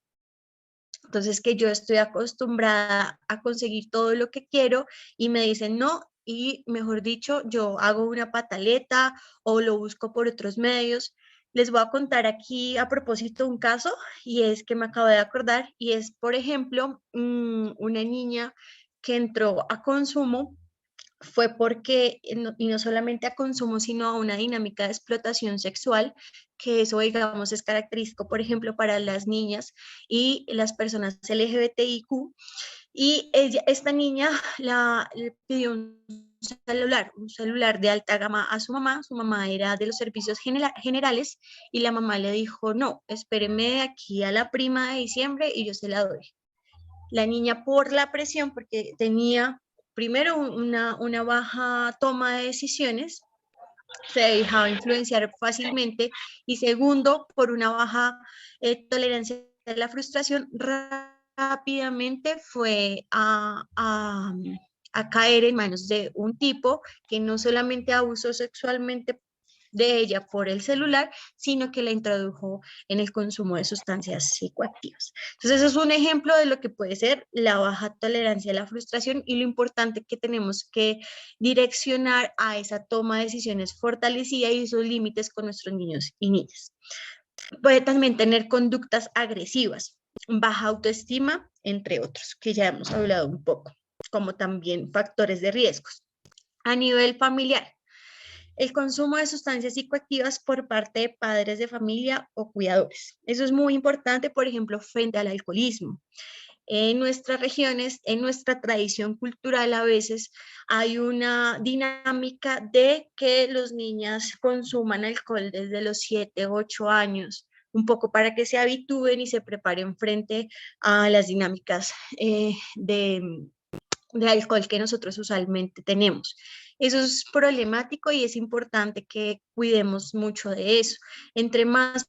Entonces, que yo estoy acostumbrada a conseguir todo lo que quiero y me dicen no, y mejor dicho, yo hago una pataleta o lo busco por otros medios. Les voy a contar aquí a propósito un caso, y es que me acabo de acordar, y es, por ejemplo, una niña que entró a consumo. Fue porque, y no solamente a consumo, sino a una dinámica de explotación sexual, que eso, digamos, es característico, por ejemplo, para las niñas y las personas LGBTIQ. Y esta niña le pidió un celular de alta gama a su mamá era de los servicios generales, y la mamá le dijo, no, espéreme de aquí a la prima de diciembre y yo se la doy. La niña, por la presión, porque tenía primero una baja toma de decisiones, se dejaba influenciar fácilmente, y segundo, por una baja tolerancia a la frustración, rápidamente fue a caer en manos de un tipo que no solamente abusó sexualmente de ella por el celular, sino que la introdujo en el consumo de sustancias psicoactivas. Entonces, eso es un ejemplo de lo que puede ser la baja tolerancia a la frustración, y lo importante que tenemos que direccionar a esa toma de decisiones fortalecida y esos límites con nuestros niños y niñas. Puede también tener conductas agresivas, baja autoestima, entre otros, que ya hemos hablado un poco, como también factores de riesgos. A nivel familiar, el consumo de sustancias psicoactivas por parte de padres de familia o cuidadores. Eso es muy importante, por ejemplo, frente al alcoholismo. En nuestras regiones, en nuestra tradición cultural, a veces hay una dinámica de que los niños consuman alcohol desde los 7, 8 años, un poco para que se habitúen y se preparen frente a las dinámicas de alcohol que nosotros usualmente tenemos. Eso es problemático y es importante que cuidemos mucho de eso. Entre más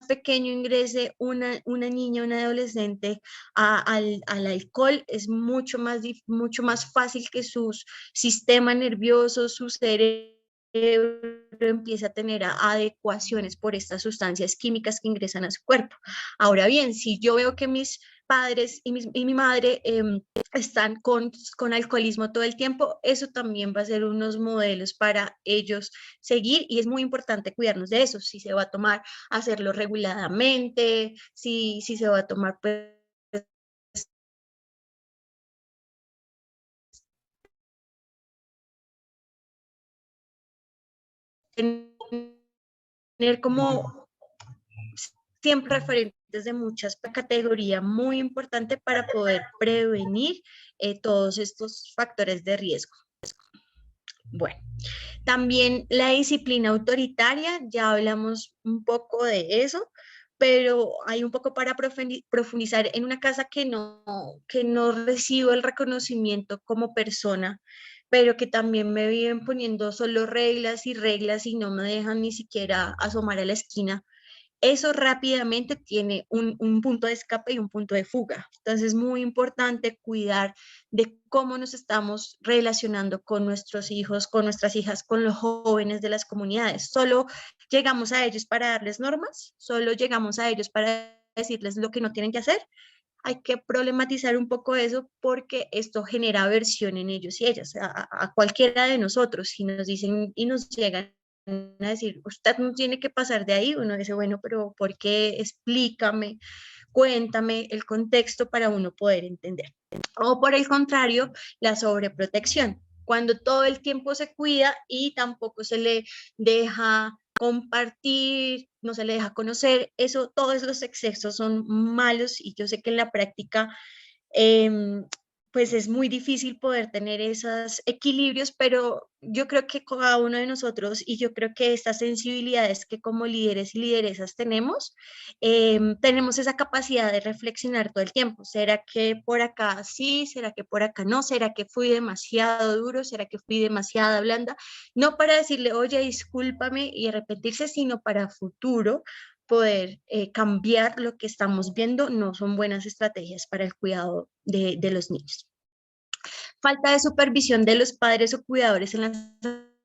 pequeño ingrese una niña, una adolescente al alcohol, es mucho más fácil que su sistema nervioso, su cerebro empieza a tener adecuaciones por estas sustancias químicas que ingresan a su cuerpo. Ahora bien, si yo veo que mis padres y mi madre están con alcoholismo todo el tiempo, eso también va a ser unos modelos para ellos seguir, y es muy importante cuidarnos de eso. Si se va a tomar, hacerlo reguladamente, si se va a tomar, pues, tener como siempre referentes de muchas categorías, muy importante para poder prevenir todos estos factores de riesgo. Bueno, también la disciplina autoritaria, ya hablamos un poco de eso, pero hay un poco para profundizar en una casa que no recibo el reconocimiento como persona, pero que también me viven poniendo solo reglas y reglas y no me dejan ni siquiera asomar a la esquina. Eso rápidamente tiene un punto de escape y un punto de fuga. Entonces es muy importante cuidar de cómo nos estamos relacionando con nuestros hijos, con nuestras hijas, con los jóvenes de las comunidades. Solo llegamos a ellos para darles normas, solo llegamos a ellos para decirles lo que no tienen que hacer. Hay que problematizar un poco eso, porque esto genera aversión en ellos y ellas, a cualquiera de nosotros. Si nos dicen y nos llegan a decir, usted no tiene que pasar de ahí, uno dice, bueno, pero ¿por qué? Explícame, cuéntame el contexto para uno poder entender. O por el contrario, la sobreprotección, cuando todo el tiempo se cuida y tampoco se le deja compartir, no se le deja conocer, eso, todos los excesos son malos, y yo sé que en la práctica pues es muy difícil poder tener esos equilibrios, pero yo creo que cada uno de nosotros, y yo creo que estas sensibilidades que como líderes y lideresas tenemos esa capacidad de reflexionar todo el tiempo. ¿Será que por acá sí? ¿Será que por acá no? ¿Será que fui demasiado duro? ¿Será que fui demasiado blanda? No para decirle, oye, discúlpame y arrepentirse, sino para futuro poder cambiar lo que estamos viendo. No son buenas estrategias para el cuidado de los niños. Falta de supervisión de los padres o cuidadores en las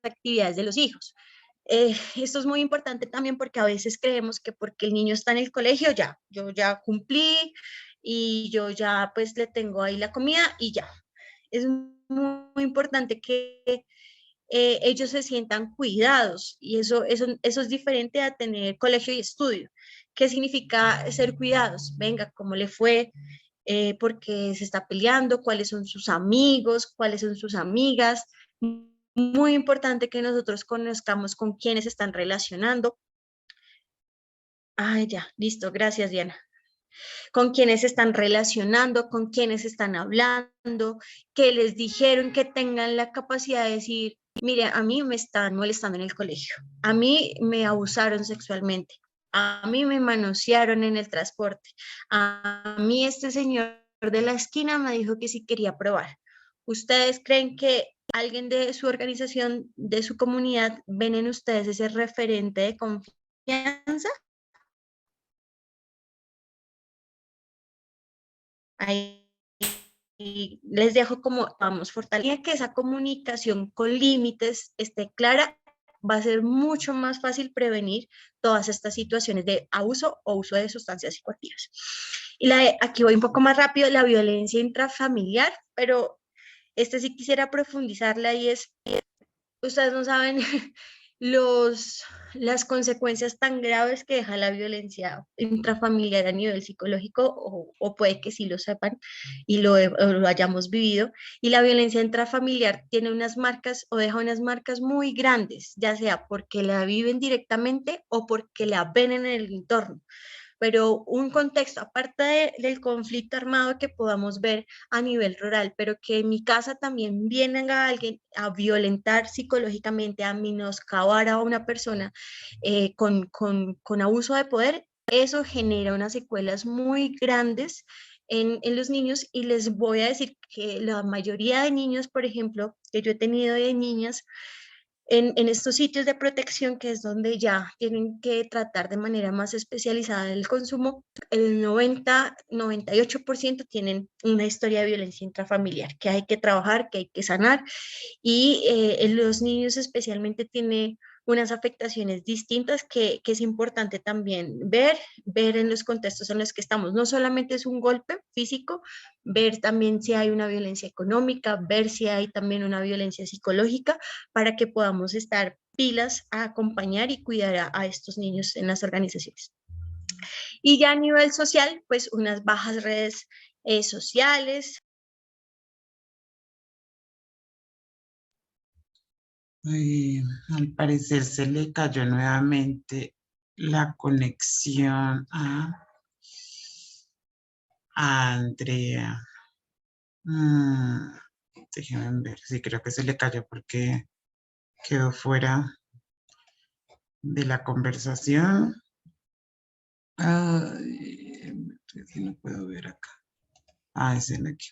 actividades de los hijos. Esto es muy importante también, porque a veces creemos que porque el niño está en el colegio, ya, yo ya cumplí y yo ya pues le tengo ahí la comida y ya. Es muy importante que ellos se sientan cuidados, y eso es diferente a tener colegio y estudio. ¿Qué significa ser cuidados? Venga, ¿cómo le fue? ¿Por qué se está peleando? ¿Cuáles son sus amigos? ¿Cuáles son sus amigas? Muy importante que nosotros conozcamos con quiénes están relacionando. Ya, listo, gracias, Diana. Con quiénes se están relacionando, con quiénes están hablando, que les dijeron, que tengan la capacidad de decir, mire, a mí me están molestando en el colegio, a mí me abusaron sexualmente, a mí me manosearon en el transporte, a mí este señor de la esquina me dijo que sí quería probar. ¿Ustedes creen que alguien de su organización, de su comunidad, ven en ustedes ese referente de confianza? Ahí les dejo como vamos, fortalecer que esa comunicación con límites esté clara. Va a ser mucho más fácil prevenir todas estas situaciones de abuso o uso de sustancias psicoactivas. Y aquí voy un poco más rápido, la violencia intrafamiliar, pero sí quisiera profundizarla, y es, ustedes no saben las consecuencias tan graves que deja la violencia intrafamiliar a nivel psicológico, o puede que sí lo sepan y lo hayamos vivido. Y la violencia intrafamiliar tiene unas marcas, o deja unas marcas muy grandes, ya sea porque la viven directamente o porque la ven en el entorno. Pero un contexto aparte del conflicto armado que podamos ver a nivel rural, pero que en mi casa también viene a alguien a violentar psicológicamente, a menoscabar a una persona con abuso de poder, eso genera unas secuelas muy grandes en los niños. Y les voy a decir que la mayoría de niños, por ejemplo, que yo he tenido de niñas, en estos sitios de protección, que es donde ya tienen que tratar de manera más especializada el consumo, el 98% tienen una historia de violencia intrafamiliar que hay que trabajar, que hay que sanar, y en los niños especialmente tiene unas afectaciones distintas que es importante también ver en los contextos en los que estamos. No solamente es un golpe físico, ver también si hay una violencia económica, ver si hay también una violencia psicológica, para que podamos estar pilas a acompañar y cuidar a estos niños en las organizaciones. Y ya a nivel social, pues unas bajas redes sociales. Al parecer se le cayó nuevamente la conexión a Andrea. Déjenme ver, sí, creo que se le cayó porque quedó fuera de la conversación. Ay, si no puedo ver acá. Es en aquí.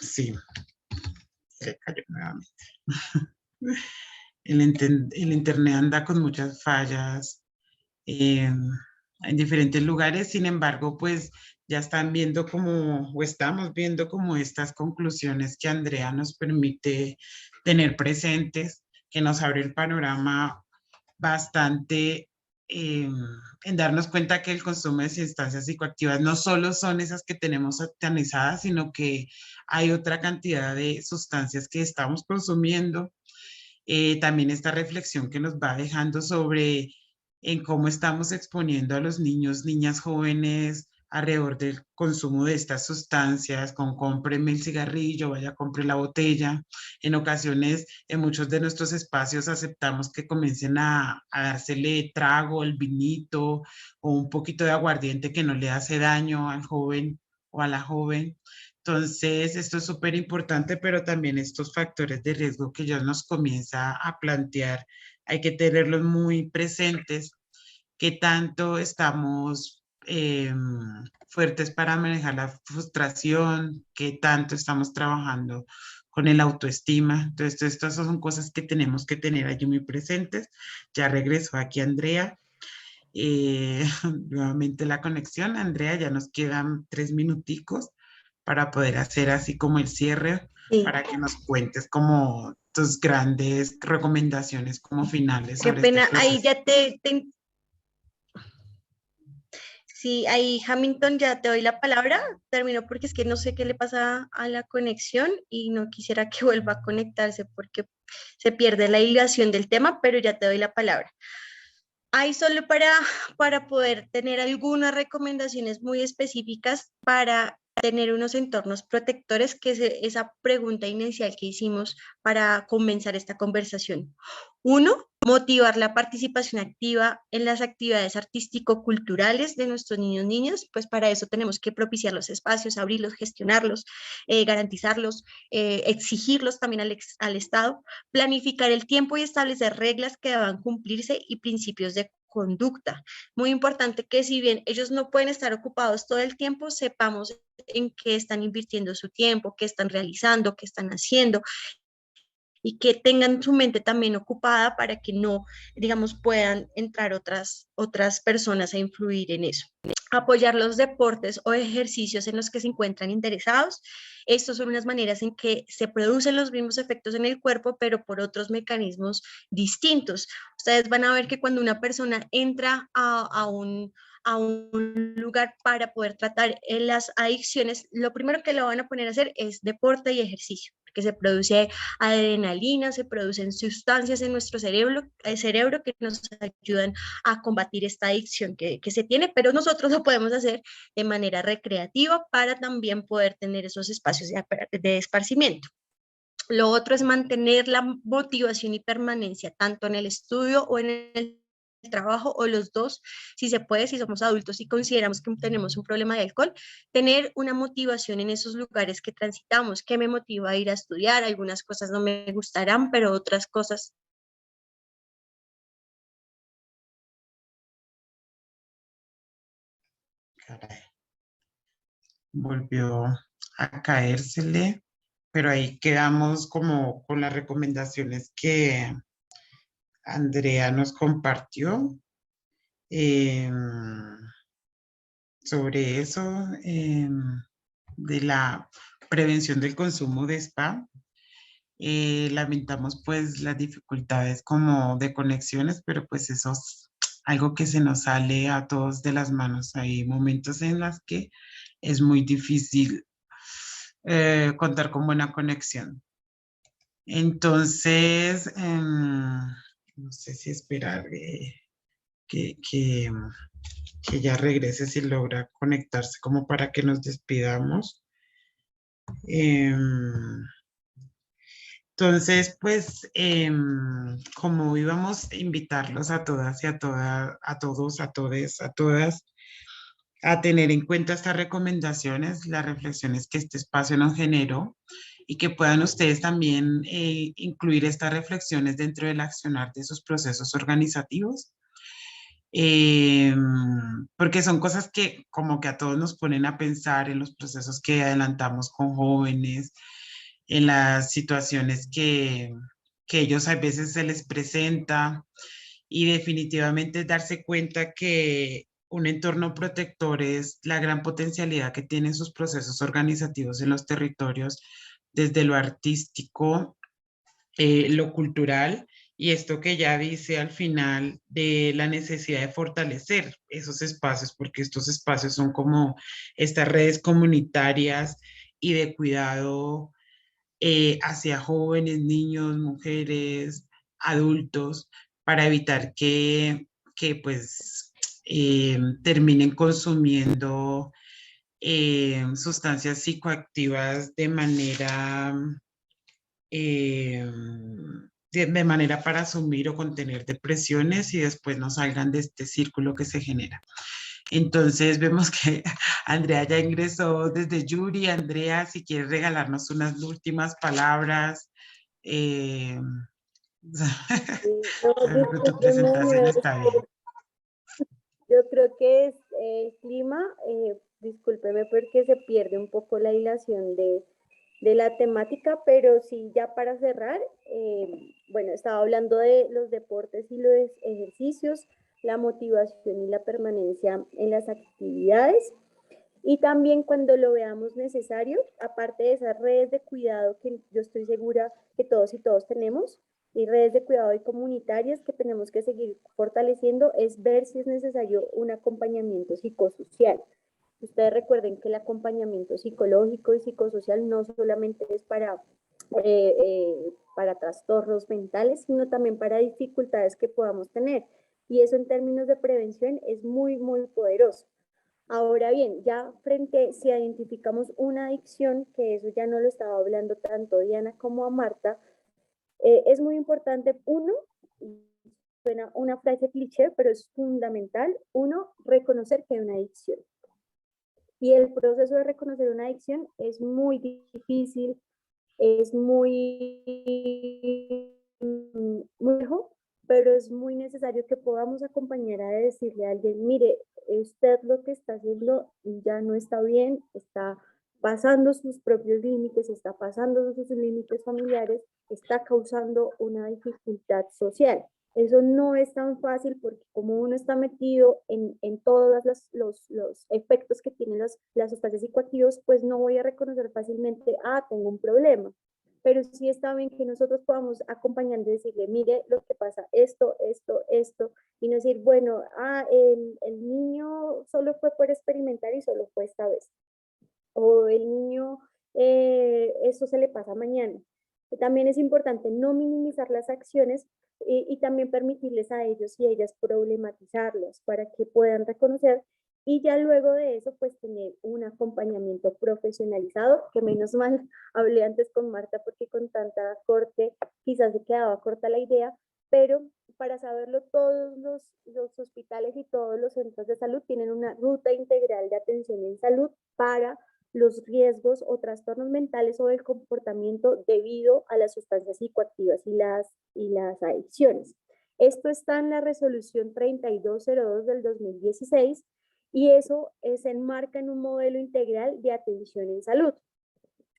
Sí, se le cayó nuevamente. El internet anda con muchas fallas en diferentes lugares, sin embargo, pues ya están viendo como, o estamos viendo como estas conclusiones que Andrea nos permite tener presentes, que nos abre el panorama bastante en darnos cuenta que el consumo de sustancias psicoactivas no solo son esas que tenemos satanizadas, sino que hay otra cantidad de sustancias que estamos consumiendo. También esta reflexión que nos va dejando sobre en cómo estamos exponiendo a los niños, niñas, jóvenes alrededor del consumo de estas sustancias, con cómpreme el cigarrillo, vaya, compre la botella. En ocasiones, en muchos de nuestros espacios aceptamos que comiencen a dársele trago, el vinito o un poquito de aguardiente que no le hace daño al joven o a la joven. Entonces, esto es súper importante, pero también estos factores de riesgo que ya nos comienza a plantear, hay que tenerlos muy presentes, que tanto estamos fuertes para manejar la frustración, que tanto estamos trabajando con el autoestima. Entonces, estas son cosas que tenemos que tener allí muy presentes. Ya regresó aquí Andrea. Nuevamente la conexión. Andrea, ya nos quedan 3 minuticos para poder hacer así como el cierre, Sí. para que nos cuentes como tus grandes recomendaciones como finales Qué sobre este pena, ahí proceso. ya sí, ahí Hamilton, ya te doy la palabra. Termino porque es que no sé qué le pasa a la conexión y no quisiera que vuelva a conectarse porque se pierde la hilación del tema, pero ya te doy la palabra. Hay solo para poder tener algunas recomendaciones muy específicas para tener unos entornos protectores, que es esa pregunta inicial que hicimos para comenzar esta conversación. Uno, motivar la participación activa en las actividades artístico-culturales de nuestros niños y niñas, pues para eso tenemos que propiciar los espacios, abrirlos, gestionarlos, garantizarlos, exigirlos también al Estado, planificar el tiempo y establecer reglas que deban cumplirse y principios de conducta. Muy importante que si bien ellos no pueden estar ocupados todo el tiempo, sepamos en qué están invirtiendo su tiempo, qué están realizando, qué están haciendo, y que tengan su mente también ocupada para que no, digamos, puedan entrar otras personas a influir en eso. Apoyar los deportes o ejercicios en los que se encuentran interesados. Estas son unas maneras en que se producen los mismos efectos en el cuerpo, pero por otros mecanismos distintos. Ustedes van a ver que cuando una persona entra a un lugar para poder tratar las adicciones, lo primero que le van a poner a hacer es deporte y ejercicio, porque se produce adrenalina, se producen sustancias en nuestro cerebro que nos ayudan a combatir esta adicción que se tiene, pero nosotros lo podemos hacer de manera recreativa para también poder tener esos espacios de esparcimiento. Lo otro es mantener la motivación y permanencia tanto en el estudio o en el trabajo, o los dos, si se puede, si somos adultos y consideramos que tenemos un problema de alcohol, tener una motivación en esos lugares que transitamos. ¿Qué me motiva a ir a estudiar? Algunas cosas no me gustarán, pero otras cosas Caray. Volvió a caérsele. pero ahí quedamos como con las recomendaciones que Andrea nos compartió sobre eso, de la prevención del consumo de spa. Lamentamos pues las dificultades como de conexiones, pero pues eso es algo que se nos sale a todos de las manos. Hay momentos en los que es muy difícil contar con buena conexión. Entonces, no sé si esperar que, que, que ya regrese si logra conectarse como para que nos despidamos. Entonces, pues, como íbamos a invitarlos a todas y a todas, a todos, a todes, a todas, a tener en cuenta estas recomendaciones, las reflexiones que este espacio nos generó y que puedan ustedes también incluir estas reflexiones dentro del accionar de sus procesos organizativos, porque son cosas que como que a todos nos ponen a pensar en los procesos que adelantamos con jóvenes, en las situaciones que ellos a veces se les presenta y definitivamente darse cuenta que un entorno protector es la gran potencialidad que tienen sus procesos organizativos en los territorios, desde lo artístico, lo cultural y esto que ya dice al final de la necesidad de fortalecer esos espacios, porque estos espacios son como estas redes comunitarias y de cuidado hacia jóvenes, niños, mujeres, adultos, para evitar que pues terminen consumiendo sustancias psicoactivas eh, de manera para asumir o contener depresiones y después no salgan de este círculo que se genera. Entonces vemos que Andrea ya ingresó desde Yuri. Andrea, si quieres regalarnos unas últimas palabras. Tu presentación está bien. Yo creo que es el clima, discúlpeme porque se pierde un poco la hilación de la temática, pero sí, ya para cerrar, bueno, estaba hablando de los deportes y los ejercicios, la motivación y la permanencia en las actividades. Y también cuando lo veamos necesario, aparte de esas redes de cuidado que yo estoy segura que todos y todos tenemos, y redes de cuidado y comunitarias que tenemos que seguir fortaleciendo, es ver si es necesario un acompañamiento psicosocial. Ustedes recuerden que el acompañamiento psicológico y psicosocial no solamente es para trastornos mentales, sino también para dificultades que podamos tener. Y eso en términos de prevención es muy, muy poderoso. Ahora bien, ya si identificamos una adicción, que eso ya no lo estaba hablando tanto Diana como a Marta, es muy importante, suena una frase cliché, pero es fundamental, reconocer que hay una adicción. Y el proceso de reconocer una adicción es muy difícil, es muy lejos, pero es muy necesario que podamos acompañar a decirle a alguien, mire, usted lo que está haciendo ya no está bien, está pasando sus propios límites, está pasando sus límites familiares, está causando una dificultad social. Eso no es tan fácil porque como uno está metido en todos los efectos que tienen las sustancias psicoactivas, pues no voy a reconocer fácilmente, tengo un problema. Pero sí está bien que nosotros podamos acompañar y decirle, mire lo que pasa, esto, y no decir, bueno, el niño solo fue por experimentar y solo fue esta vez. O el niño, eso se le pasa mañana. Y también es importante no minimizar las acciones y también permitirles a ellos y ellas problematizarlas para que puedan reconocer y ya luego de eso pues tener un acompañamiento profesionalizado, que menos mal hablé antes con Marta porque con tanta corte quizás se quedaba corta la idea, pero para saberlo todos los hospitales y todos los centros de salud tienen una ruta integral de atención en salud para los riesgos o trastornos mentales o del comportamiento debido a las sustancias psicoactivas y las adicciones. Esto está en la resolución 3202 del 2016 y eso se enmarca en un modelo integral de atención en salud.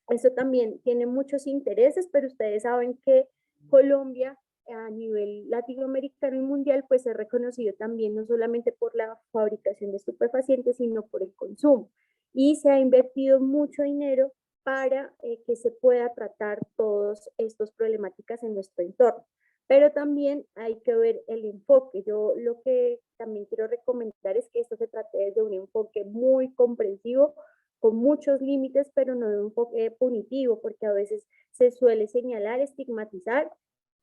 Eso también tiene muchos intereses, pero ustedes saben que Colombia a nivel latinoamericano y mundial pues es reconocido también no solamente por la fabricación de estupefacientes, sino por el consumo. Y se ha invertido mucho dinero para que se pueda tratar todas estas problemáticas en nuestro entorno. Pero también hay que ver el enfoque. Yo lo que también quiero recomendar es que esto se trate desde un enfoque muy comprensivo, con muchos límites, pero no de un enfoque punitivo, porque a veces se suele señalar, estigmatizar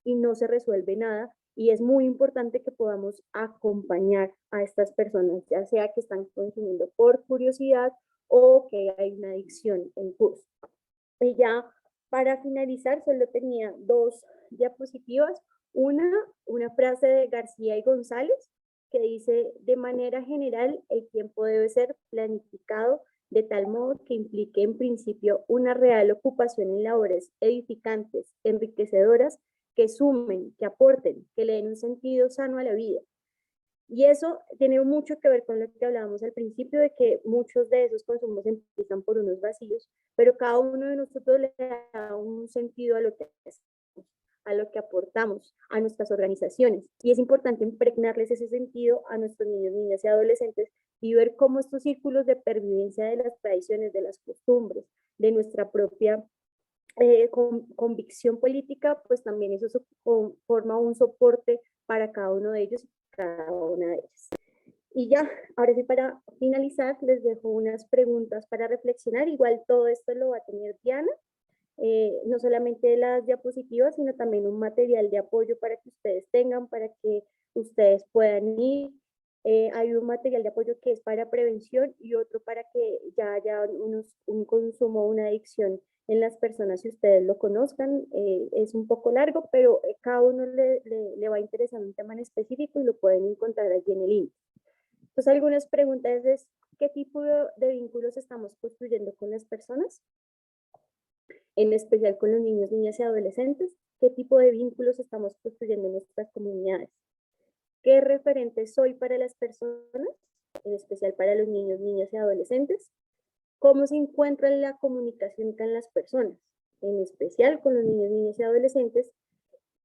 y no se resuelve nada. Y es muy importante que podamos acompañar a estas personas, ya sea que están consumiendo por curiosidad o que hay una adicción en curso. Y ya para finalizar, solo tenía 2 diapositivas. Una frase de García y González que dice: de manera general, el tiempo debe ser planificado de tal modo que implique en principio una real ocupación en labores edificantes, enriquecedoras, que sumen, que aporten, que le den un sentido sano a la vida. Y eso tiene mucho que ver con lo que hablábamos al principio, de que muchos de esos consumos empiezan por unos vacíos, pero cada uno de nosotros le da un sentido a lo que hacemos, a lo que aportamos, a nuestras organizaciones. Y es importante impregnarles ese sentido a nuestros niños, niñas y adolescentes y ver cómo estos círculos de pervivencia de las tradiciones, de las costumbres, de nuestra propia convicción política, pues también eso forma un soporte para cada uno de ellos y cada una de ellas. Y ya, ahora sí, para finalizar, les dejo unas preguntas para reflexionar. Igual todo esto lo va a tener Diana, no solamente las diapositivas, sino también un material de apoyo para que ustedes tengan, para que ustedes puedan ir. Hay un material de apoyo que es para prevención y otro para que ya haya un consumo, una adicción en las personas, si ustedes lo conozcan. Es un poco largo, pero cada uno le va a interesar un tema en específico y lo pueden encontrar allí en el link. Entonces, algunas preguntas es: ¿qué tipo de vínculos estamos construyendo con las personas? En especial con los niños, niñas y adolescentes. ¿Qué tipo de vínculos estamos construyendo en nuestras comunidades? ¿Qué referente soy para las personas, en especial para los niños, niñas y adolescentes? ¿Cómo se encuentra la comunicación con las personas, en especial con los niños, niñas y adolescentes?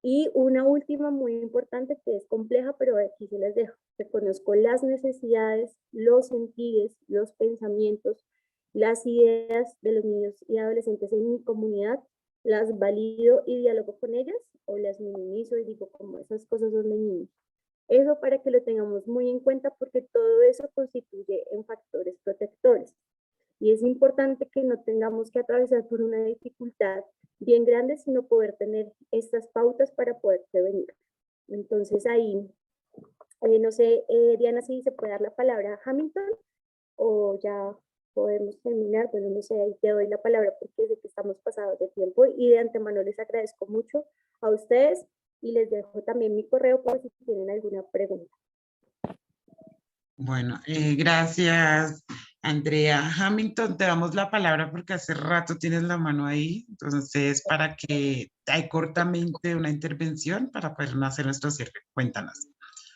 Y una última muy importante que es compleja, pero aquí se las dejo. Reconozco las necesidades, los sentires, los pensamientos, las ideas de los niños y adolescentes en mi comunidad, las valido y dialogo con ellas, o las minimizo y digo como esas cosas son de niños. Eso para que lo tengamos muy en cuenta, porque todo eso constituye en factores protectores. Y es importante que no tengamos que atravesar por una dificultad bien grande, sino poder tener estas pautas para poder prevenir. Entonces ahí, no sé, Diana, si se puede dar la palabra a Hamilton o ya podemos terminar. Bueno, no sé, ahí te doy la palabra porque sé que estamos pasados de tiempo y de antemano les agradezco mucho a ustedes y les dejo también mi correo por si tienen alguna pregunta. Bueno, gracias, Andrea. Hamilton, te damos la palabra porque hace rato tienes la mano ahí, entonces para que hay cortamente una intervención para poder hacer nuestro cierre. Cuéntanos.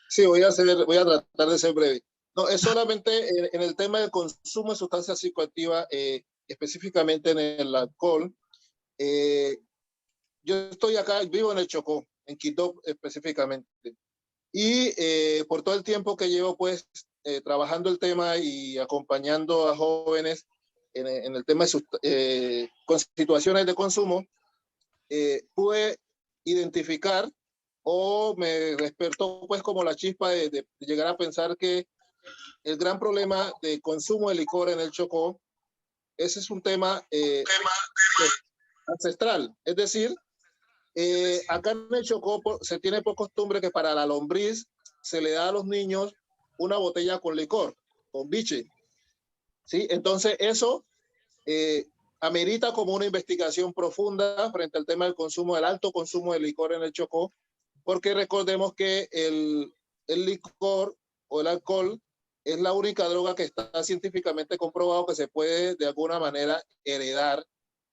Sí, voy a tratar de ser breve. No, es solamente en el tema del consumo de sustancias psicoactivas, específicamente en el alcohol. Yo estoy acá, vivo en el Chocó, en Quito específicamente. Y por todo el tiempo que llevo pues trabajando el tema y acompañando a jóvenes en el tema de con situaciones de consumo, pude identificar o me despertó pues como la chispa de llegar a pensar que el gran problema de consumo de licor en el Chocó, ese es un tema ancestral. Es decir, acá en el Chocó se tiene por costumbre que para la lombriz se le da a los niños una botella con licor, con biche. ¿Sí? Entonces eso amerita como una investigación profunda frente al tema del consumo, del alto consumo de licor en el Chocó, porque recordemos que el licor o el alcohol es la única droga que está científicamente comprobado que se puede de alguna manera heredar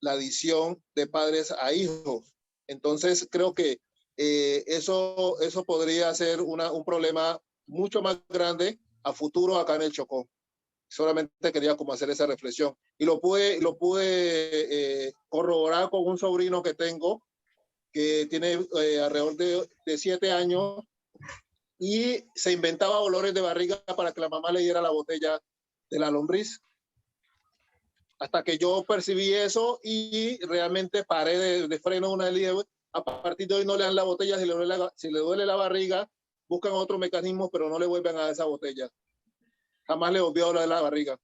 la adición de padres a hijos. Entonces creo que eso podría ser un problema mucho más grande a futuro acá en el Chocó. Solamente quería como hacer esa reflexión. Y lo pude corroborar con un sobrino que tengo, que tiene alrededor de 7 años, y se inventaba olores de barriga para que la mamá le diera la botella de la lombriz. Hasta que yo percibí eso y realmente paré de freno una liebre. A partir de hoy no le dan la botella, si le duele la barriga, buscan otro mecanismo, pero no le vuelven a dar esa botella. Jamás le volvió a doler la barriga.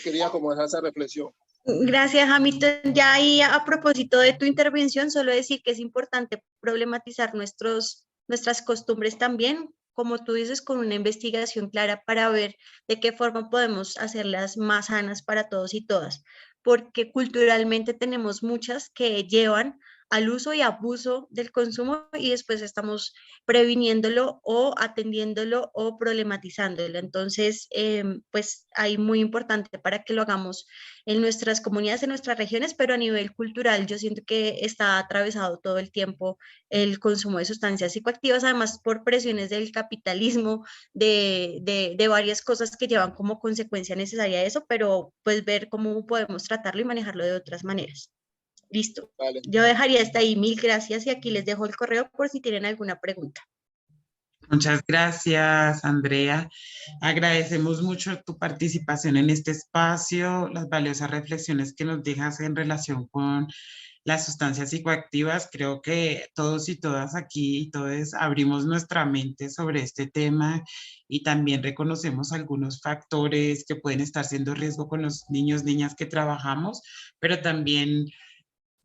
Quería como dejar esa reflexión. Gracias, Hamilton. Ya ahí a propósito de tu intervención, solo decir que es importante problematizar nuestras costumbres también, como tú dices, con una investigación clara para ver de qué forma podemos hacerlas más sanas para todos y todas, porque culturalmente tenemos muchas que llevan al uso y abuso del consumo y después estamos previniéndolo o atendiéndolo o problematizándolo. Entonces, pues ahí muy importante para que lo hagamos en nuestras comunidades, en nuestras regiones, pero a nivel cultural yo siento que está atravesado todo el tiempo el consumo de sustancias psicoactivas, además por presiones del capitalismo, de varias cosas que llevan como consecuencia necesaria eso, pero pues ver cómo podemos tratarlo y manejarlo de otras maneras. Listo. Vale. Yo dejaría hasta ahí. Mil gracias y aquí les dejo el correo por si tienen alguna pregunta. Muchas gracias, Andrea. Agradecemos mucho tu participación en este espacio, las valiosas reflexiones que nos dejas en relación con las sustancias psicoactivas. Creo que todos y todas aquí y todos abrimos nuestra mente sobre este tema y también reconocemos algunos factores que pueden estar siendo riesgo con los niños, niñas que trabajamos, pero también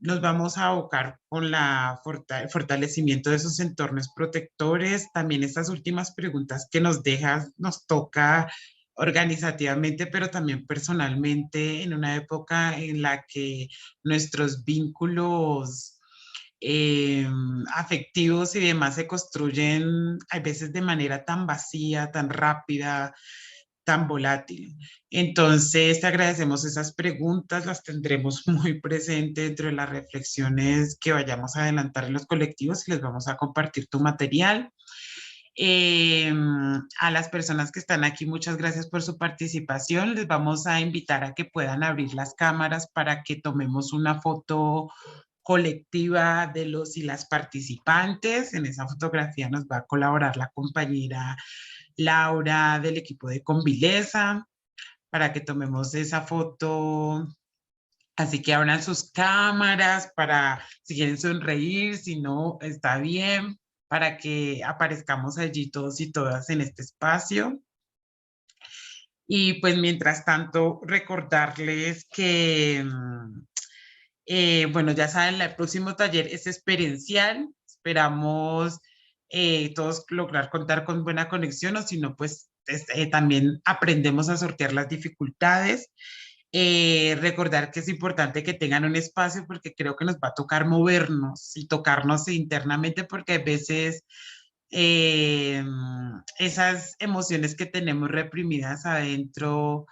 nos vamos a abocar con el fortalecimiento de esos entornos protectores. También estas últimas preguntas que nos dejas, nos toca organizativamente, pero también personalmente, en una época en la que nuestros vínculos afectivos y demás se construyen a veces de manera tan vacía, tan rápida, tan volátil. Entonces, te agradecemos esas preguntas, las tendremos muy presentes dentro de las reflexiones que vayamos a adelantar en los colectivos y les vamos a compartir tu material. A las personas que están aquí, muchas gracias por su participación. Les vamos a invitar a que puedan abrir las cámaras para que tomemos una foto colectiva de los y las participantes. En esa fotografía nos va a colaborar la compañera Laura del equipo de Convileza para que tomemos esa foto. Así que abran sus cámaras para, si quieren sonreír, si no, está bien, para que aparezcamos allí todos y todas en este espacio. Y pues mientras tanto, recordarles que, bueno, ya saben, el próximo taller es experiencial. Esperamos todos lograr contar con buena conexión, o si no, pues también aprendemos a sortear las dificultades. Recordar que es importante que tengan un espacio porque creo que nos va a tocar movernos y tocarnos internamente porque a veces esas emociones que tenemos reprimidas adentro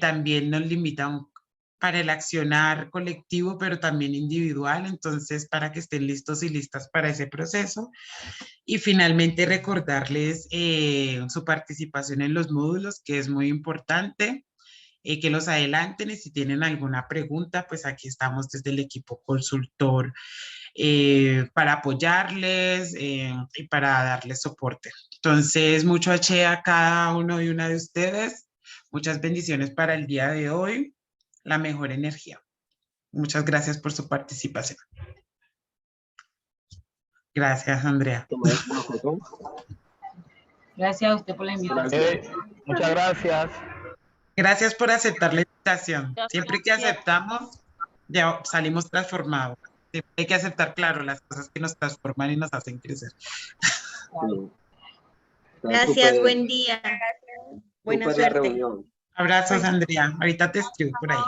también nos limitan para el accionar colectivo, pero también individual. Entonces, para que estén listos y listas para ese proceso. Y finalmente, recordarles su participación en los módulos, que es muy importante. Que los adelanten y si tienen alguna pregunta, pues aquí estamos desde el equipo consultor para apoyarles y para darles soporte. Entonces, mucho H a cada uno y una de ustedes. Muchas bendiciones para el día de hoy. La mejor energía. Muchas gracias por su participación. Gracias, Andrea. Gracias a usted por la invitación. Muchas gracias. Gracias por aceptar la invitación. Siempre que aceptamos, ya salimos transformados. Siempre hay que aceptar, claro, las cosas que nos transforman y nos hacen crecer. Gracias, buen día. Buena suerte. Abrazos, Andrea. Ahorita te escribo por ahí.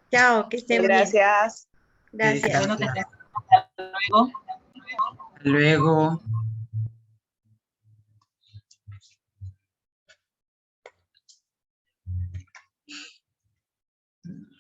Chao, que estén bien. Gracias. Gracias. Bueno, que estén. Hasta luego. Luego.